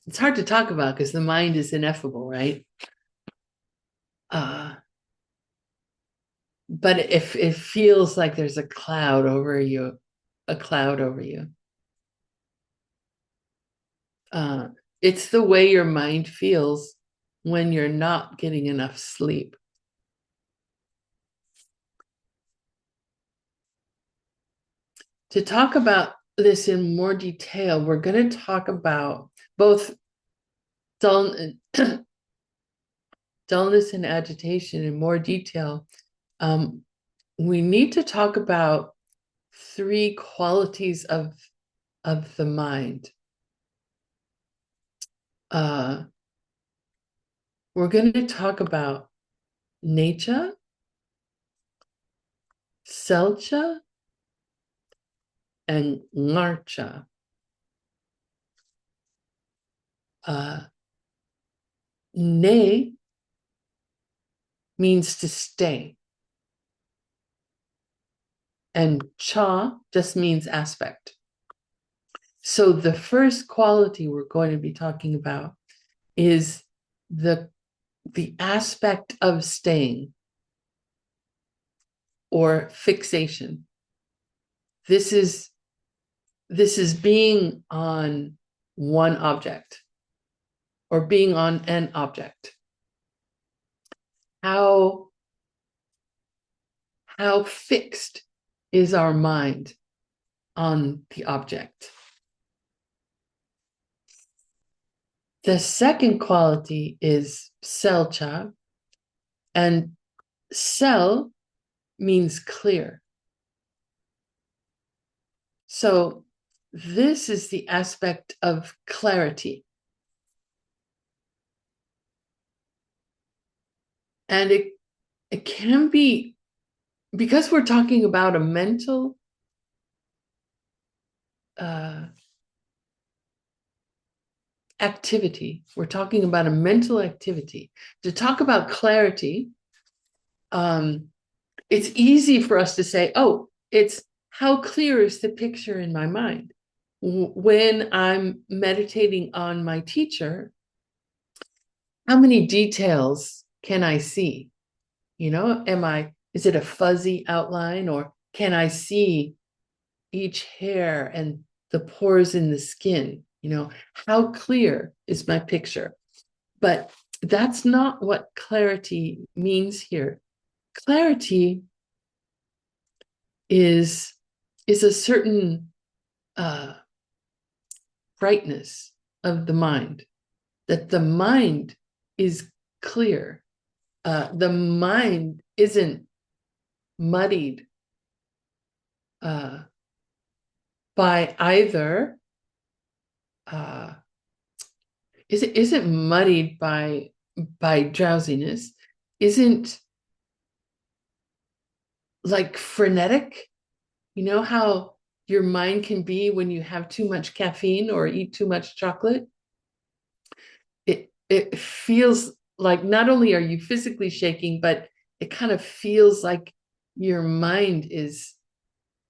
It's hard to talk about because the mind is ineffable, right? But if it feels like there's a cloud over you, it's the way your mind feels when you're not getting enough sleep. To talk about this in more detail, we're going to talk about both dull, dullness and agitation in more detail, we need to talk about three qualities of the mind. We're going to talk about necha, selcha, and larcha. Ne means to stay, and cha just means aspect. So the first quality we're going to be talking about is the aspect of staying or fixation. This is being on one object or being on an object. How fixed is our mind on the object? The second quality is selcha, and sel means clear. So this is the aspect of clarity. And it can be, because we're talking about a mental activity. We're talking about a mental activity. To talk about clarity, it's easy for us to say, oh, it's how clear is the picture in my mind? When I'm meditating on my teacher, how many details can I see? You know, is it a fuzzy outline, or can I see each hair and the pores in the skin? You know, how clear is my picture? But that's not what clarity means here. Clarity is a certain brightness of the mind, that the mind is clear. The mind isn't muddied by either isn't muddied by drowsiness, isn't like frenetic. You know how your mind can be when you have too much caffeine or eat too much chocolate? It feels like not only are you physically shaking, but it kind of feels like your mind is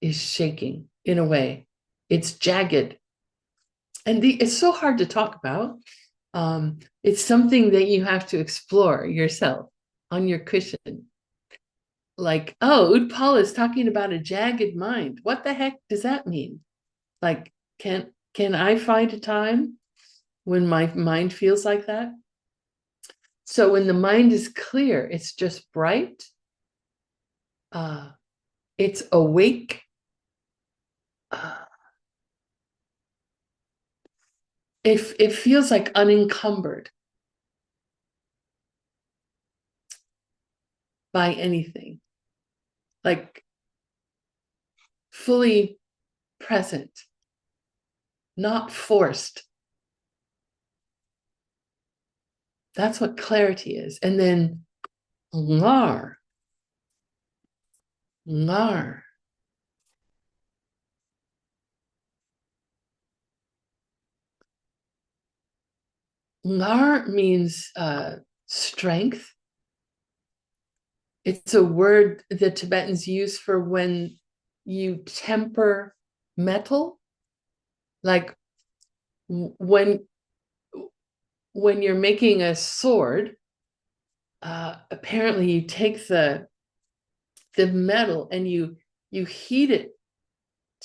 shaking in a way. It's jagged. And it's so hard to talk about. It's something that you have to explore yourself on your cushion. Like, oh, Utpala is talking about a jagged mind. What the heck does that mean? Like, can I find a time when my mind feels like that? So when the mind is clear, it's just bright. It's awake. It feels like unencumbered by anything, like fully present, not forced. That's what clarity is. And then lar. Lar. Lar means strength. It's a word the Tibetans use for when you temper metal. Like when you're making a sword, apparently you take the metal and you heat it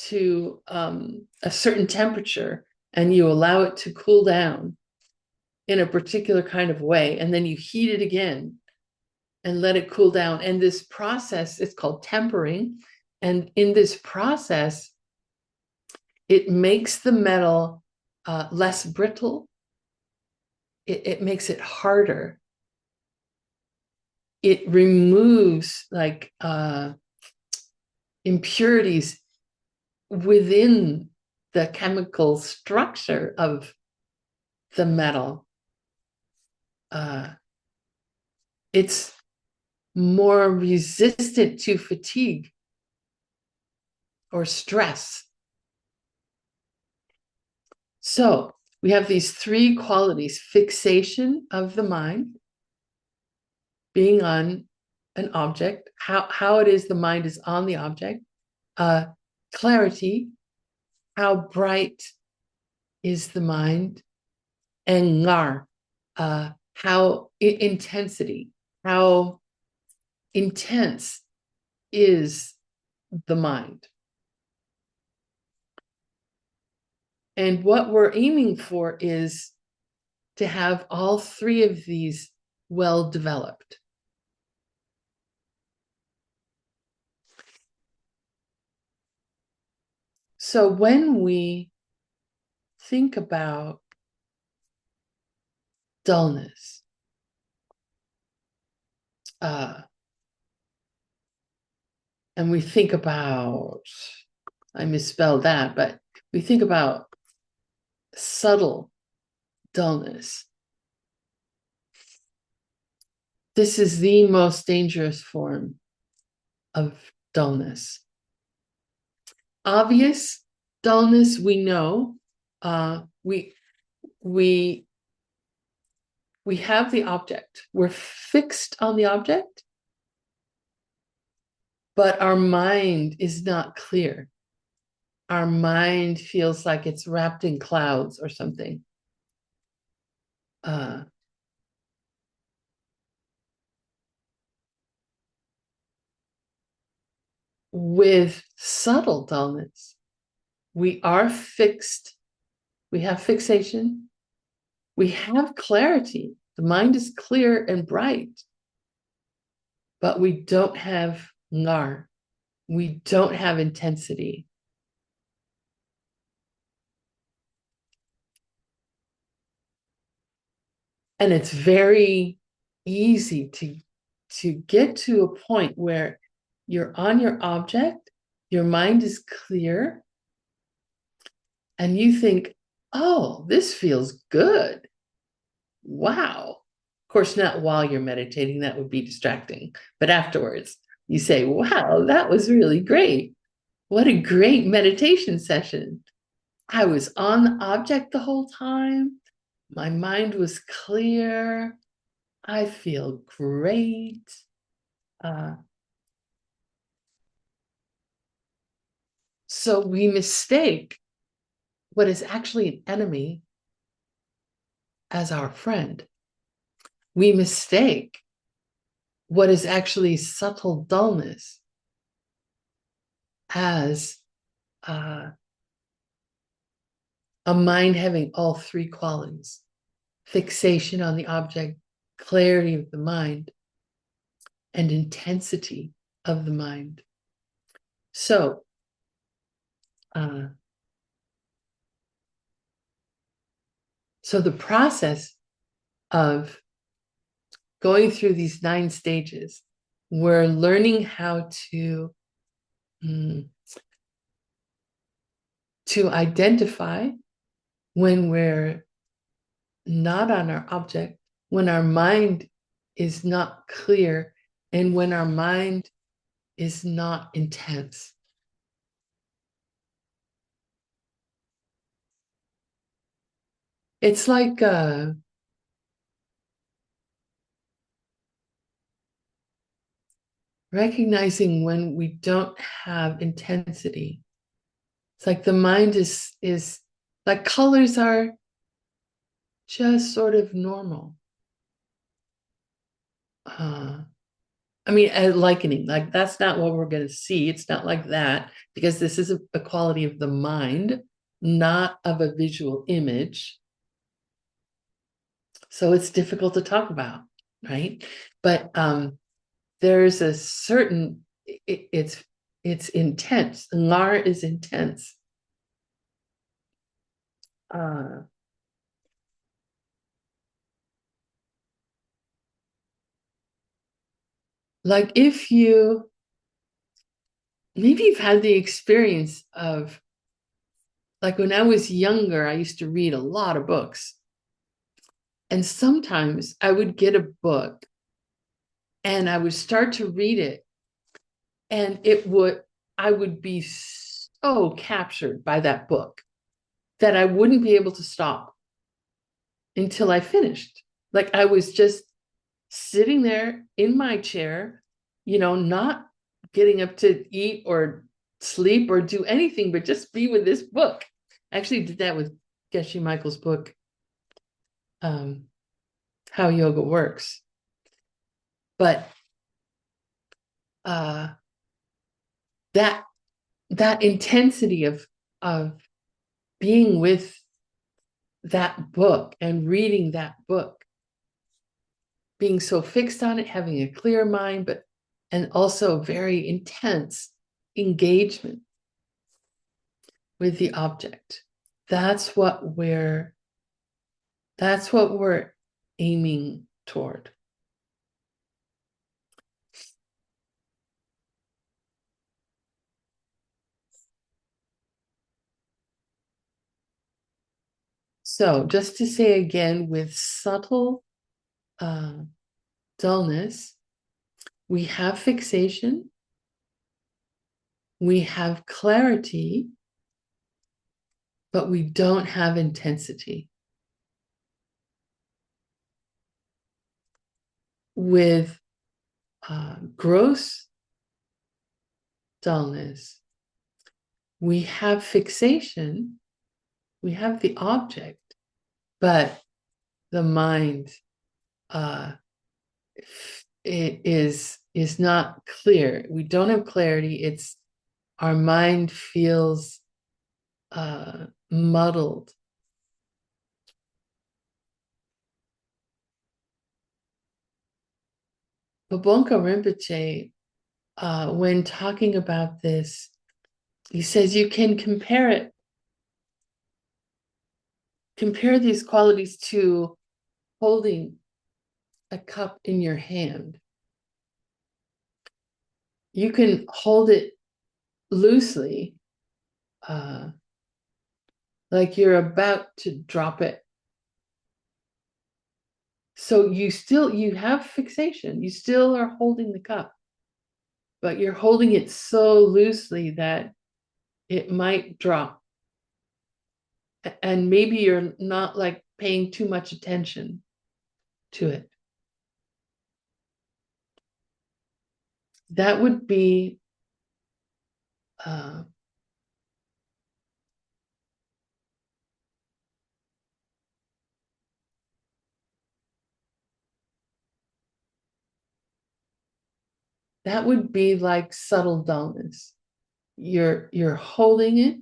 to a certain temperature, and you allow it to cool down in a particular kind of way, and then you heat it again and let it cool down. And this process is called tempering. And in this process, it makes the metal less brittle. It makes it harder. it removes like impurities within the chemical structure of the metal. It's more resistant to fatigue or stress. So we have these three qualities: fixation of the mind, being on an object, how it is the mind is on the object, clarity, how bright is the mind, and ngar, how intensity, how intense is the mind. And what we're aiming for is to have all three of these well developed. So when we think about dullness, and we think about, I misspelled that, but we think about subtle dullness. This is the most dangerous form of dullness. Obvious dullness, we know. We have the object. We're fixed on the object, but our mind is not clear. Our mind feels like it's wrapped in clouds or something. With subtle dullness, we are fixed. We have fixation. We have clarity. The mind is clear and bright, but we don't have ngar. We don't have intensity. And it's very easy to get to a point where you're on your object, your mind is clear, and you think, oh, this feels good. Wow. Of course, not while you're meditating, that would be distracting, but afterwards, you say, wow, that was really great. What a great meditation session. I was on the object the whole time. My mind was clear. I feel great. So we mistake what is actually an enemy as our friend. We mistake what is actually subtle dullness as a mind having all three qualities: fixation on the object, clarity of the mind, and intensity of the mind. So, the process of going through these 9 stages, we're learning how to identify when we're not on our object, when our mind is not clear, and when our mind is not intense. It's like recognizing when we don't have intensity. It's like the mind is like colors are just sort of normal. I mean, likening, like that's not what we're going to see. It's not like that, because this is a quality of the mind, not of a visual image. So it's difficult to talk about, right? But there's a certain, it's intense. Ngar is intense. Like if maybe you've had the experience of, like when I was younger, I used to read a lot of books. And sometimes I would get a book and I would start to read it, and I would be so captured by that book that I wouldn't be able to stop until I finished. Like I was just sitting there in my chair, not getting up to eat or sleep or do anything, but just be with this book. I actually did that with Geshe Michael's book, How Yoga Works. But that intensity of being with that book and reading that book, being so fixed on it, having a clear mind, and also very intense engagement with the object. That's what we're aiming toward. So just to say again, with subtle dullness, we have fixation, we have clarity, but we don't have intensity. With gross dullness, we have fixation, we have the object, but the mind it is not clear. We don't have clarity. It's our mind feels muddled. Babonka Rinpoche, when talking about this, he says you can compare these qualities to holding a cup in your hand. You can hold it loosely, like you're about to drop it. So you have fixation. You still are holding the cup, but you're holding it so loosely that it might drop. And maybe you're not like paying too much attention to it. That would be like subtle dullness. You're holding it.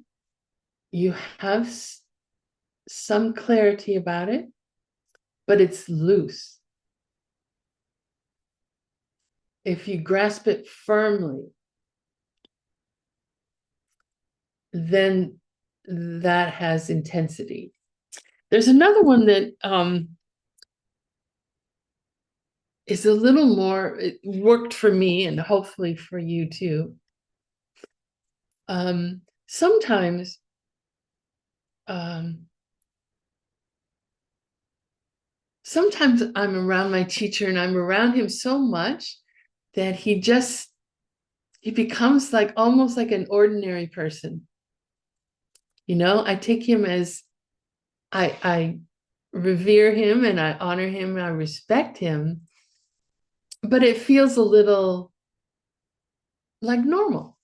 You have some clarity about it, but it's loose. If you grasp it firmly, then that has intensity. There's another one that is a little more, it worked for me and hopefully for you too. Sometimes sometimes I'm around my teacher and I'm around him so much that he becomes like almost like an ordinary person. I take him as I revere him and I honor him and I respect him, but it feels a little like normal,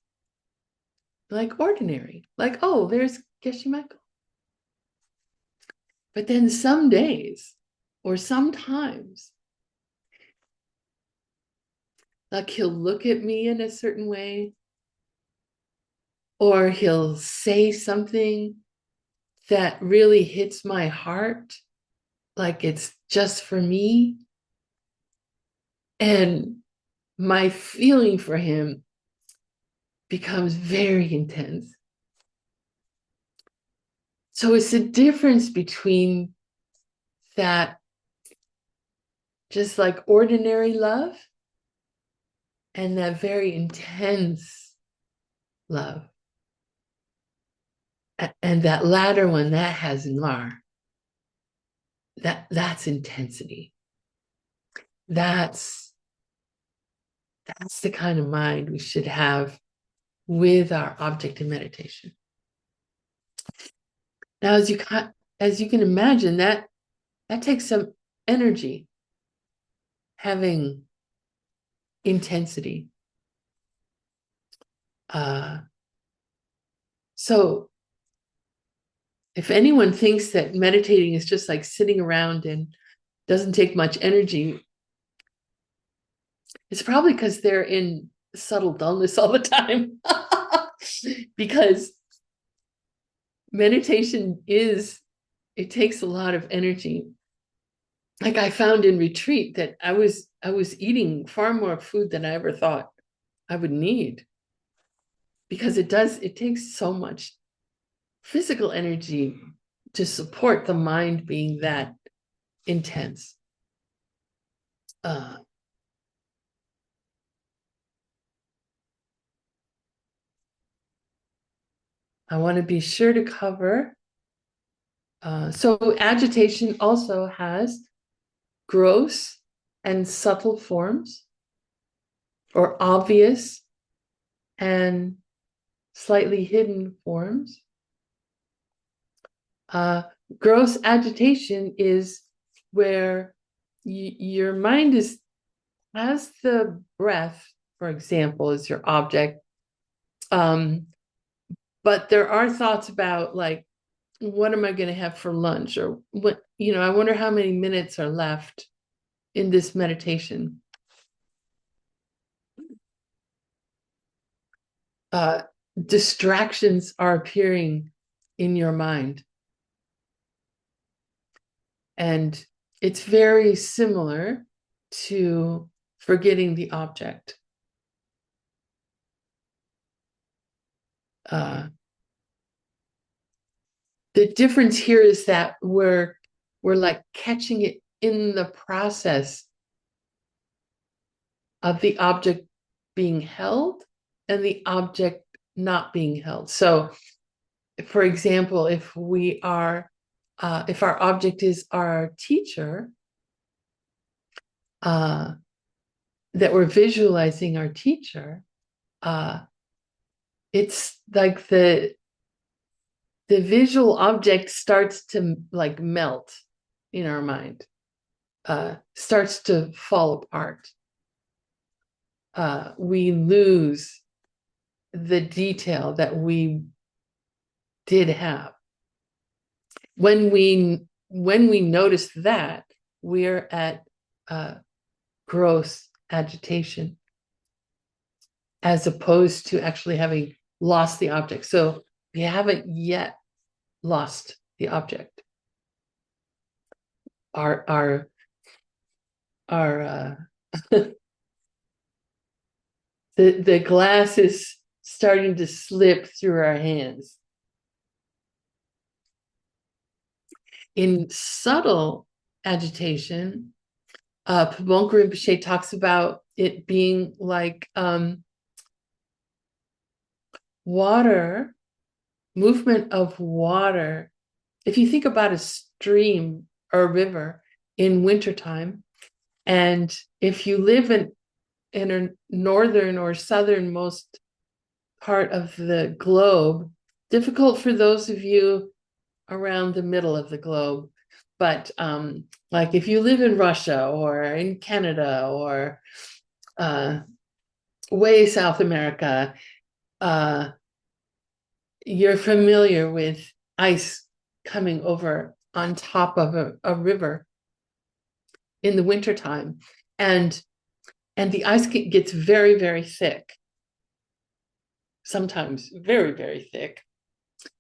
like ordinary, like, oh, there's Geshe Michael. But then some days or sometimes, like he'll look at me in a certain way, or he'll say something that really hits my heart, like it's just for me. And my feeling for him becomes very intense. So it's the difference between that just like ordinary love and that very intense love. And that latter one, that has mar. That's intensity. That's the kind of mind we should have with our object in meditation. Now, as you can imagine, that takes some energy, having intensity. So if anyone thinks that meditating is just like sitting around and doesn't take much energy, it's probably because they're in subtle dullness all the time. Because meditation it takes a lot of energy. Like I found in retreat that I was eating far more food than I ever thought I would need, because it takes so much physical energy to support the mind being that intense. I want to be sure to cover. So agitation also has gross and subtle forms, or obvious and slightly hidden forms. Gross agitation is where your mind has the breath, for example, as your object. But there are thoughts about, like, what am I going to have for lunch? Or what, I wonder how many minutes are left in this meditation. Distractions are appearing in your mind. And it's very similar to forgetting the object. The difference here is that we're like catching it in the process of the object being held and the object not being held. So, for example, if our object is our teacher, that we're visualizing our teacher, it's like the visual object starts to like melt in our mind, starts to fall apart. We lose the detail that we did have. When we notice that, we're at gross agitation, as opposed to actually having lost the object. So we haven't yet lost the object. Our the glass is starting to slip through our hands. In subtle agitation, Pabonka Rinpoche talks about it being like water, movement of water. If you think about a stream or a river in wintertime, and if you live in a northern or southernmost part of the globe, difficult for those of you around the middle of the globe, but like if you live in Russia or in Canada or way South America, you're familiar with ice coming over on top of a river in the wintertime. And the ice gets very, very thick, sometimes very, very thick,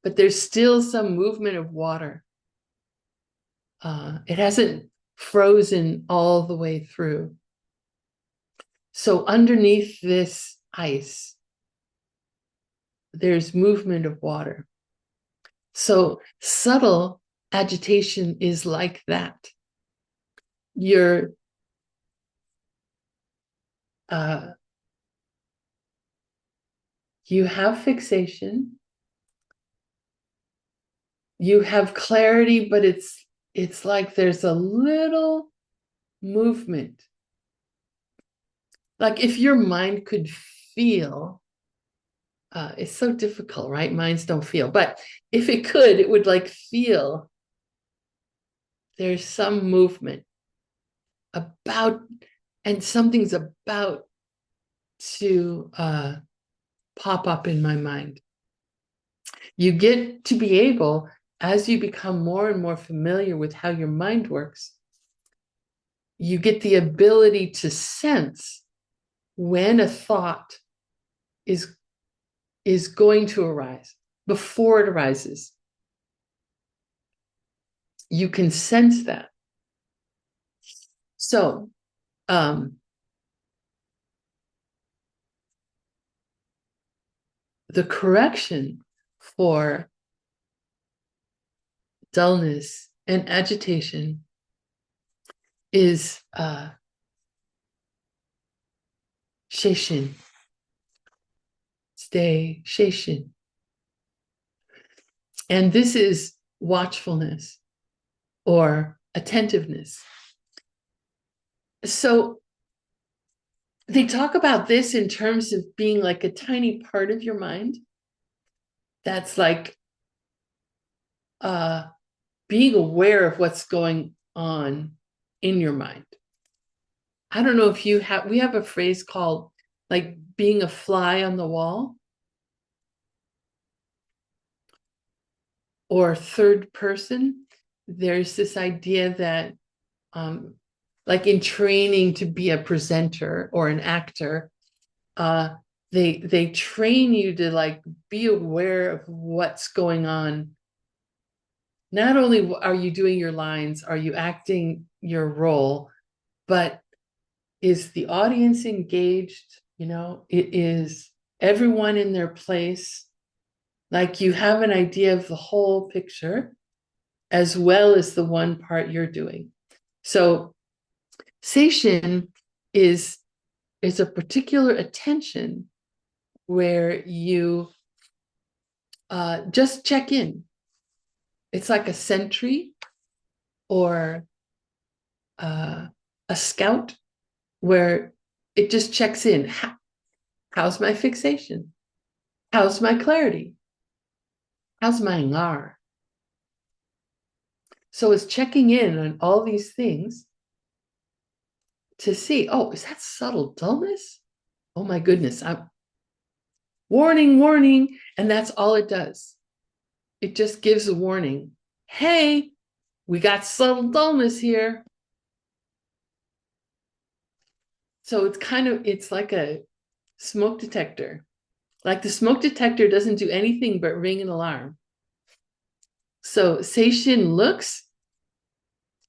but there's still some movement of water. It hasn't frozen all the way through. So underneath this ice, there's movement of water. So subtle agitation is like that. You're You have fixation, you have clarity, but it's like there's a little movement. Like if your mind could feel, it's so difficult, right? Minds don't feel, but if it could, it would like feel there's some movement about, and something's about to pop up in my mind. You get to be able, as you become more and more familiar with how your mind works, you get the ability to sense when a thought is going to arise before it arises. You can sense that. So, the correction for dullness and agitation is Sheishin. Stay Sheishin. And this is watchfulness or attentiveness. So they talk about this in terms of being like a tiny part of your mind that's like being aware of what's going on in your mind. I don't know if we have a phrase called like being a fly on the wall or third person. There's this idea that like in training to be a presenter or an actor, they train you to like be aware of what's going on. Not only are you doing your lines, are you acting your role, but is the audience engaged? You know, it is everyone in their place. Like you have an idea of the whole picture as well as the one part you're doing. So Seishin is a particular attention where you just check in. It's like a sentry or a scout where it just checks in. How's my fixation? How's my clarity? How's my ngar? So it's checking in on all these things to see, oh, is that subtle dullness? Oh my goodness, I'm warning, warning. And that's all it does. It just gives a warning. Hey, we got subtle dullness here. So it's like a smoke detector. Like the smoke detector doesn't do anything but ring an alarm. So Seishin looks,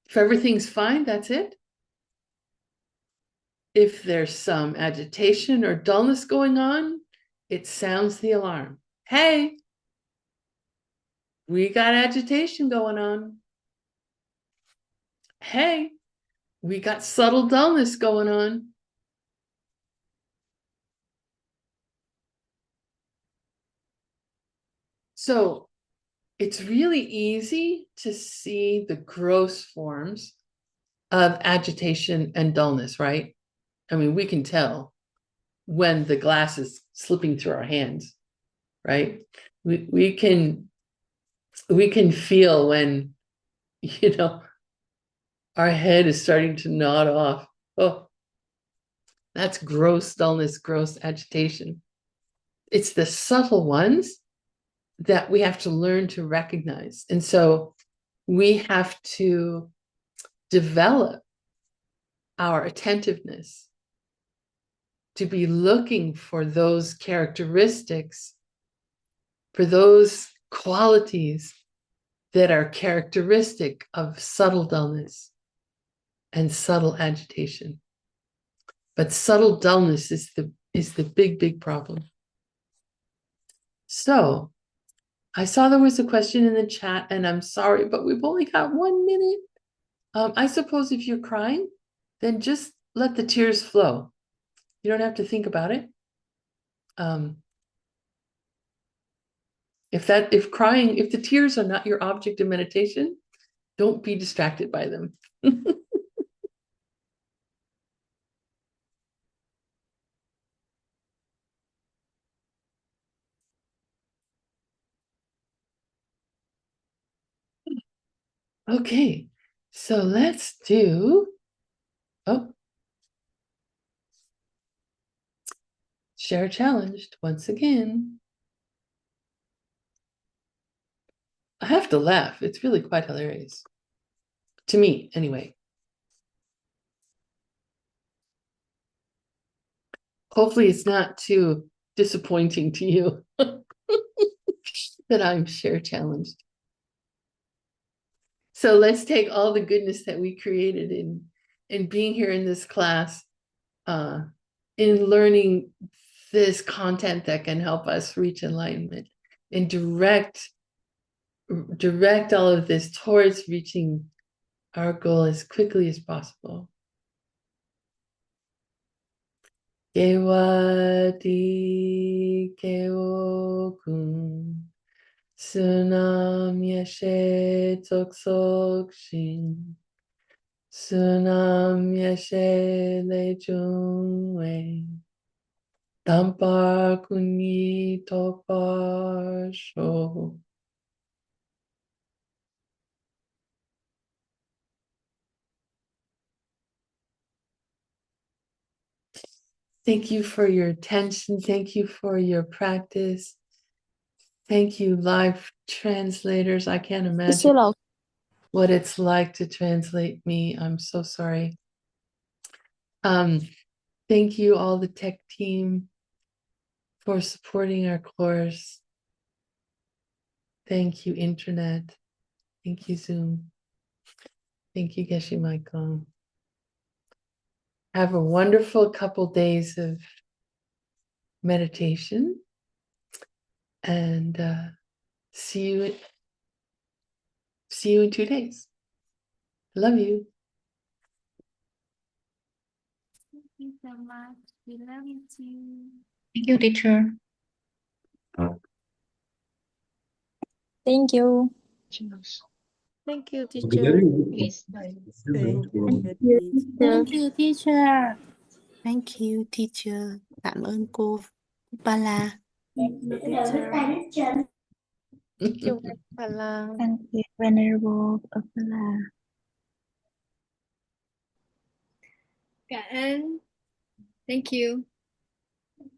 if everything's fine, that's it. If there's some agitation or dullness going on, it sounds the alarm. Hey, we got agitation going on. Hey, we got subtle dullness going on. So it's really easy to see the gross forms of agitation and dullness, right? I mean, we can tell when the glass is slipping through our hands, right? We can feel when, you know, our head is starting to nod off. Oh, that's gross dullness, gross agitation. It's the subtle ones that we have to learn to recognize. And so we have to develop our attentiveness to be looking for those characteristics, for those qualities that are characteristic of subtle dullness and subtle agitation. But subtle dullness is the big problem. So I saw there was a question in the chat, and I'm sorry, but we've only got 1 minute. I suppose if you're crying, then just let the tears flow. You don't have to think about it. If crying, if the tears are not your object of meditation, don't be distracted by them. Okay, so let's do, oh, share challenged once again. I have to laugh. It's really quite hilarious. To me, anyway. Hopefully it's not too disappointing to you that I'm share challenged. So let's take all the goodness that we created in being here in this class, in learning this content that can help us reach enlightenment, and direct all of this towards reaching our goal as quickly as possible. Gewati Geokun Sunam Yeshe Toksok Shin Sunam Yeshe Lejungwe Tampar Kunyi Topar Sho. Thank you for your attention. Thank you for your practice. Thank you, live translators. I can't imagine what it's like to translate me. I'm so sorry. Thank you, all the tech team, for supporting our course. Thank you, Internet. Thank you, Zoom. Thank you, Geshe Michael. Have a wonderful couple days of meditation, and see you in 2 days. Love you.
Thank you so much. We love you too.
Thank you, teacher.
Thank you.
Thank you, teacher.
Yes.
Thank you,
Thank you, teacher.
Thank you, teacher. Cảm ơn cô Upala.
Teacher.
Thank you, Upala.
Thank you, Venerable Upala.
Cảm ơn. Thank you.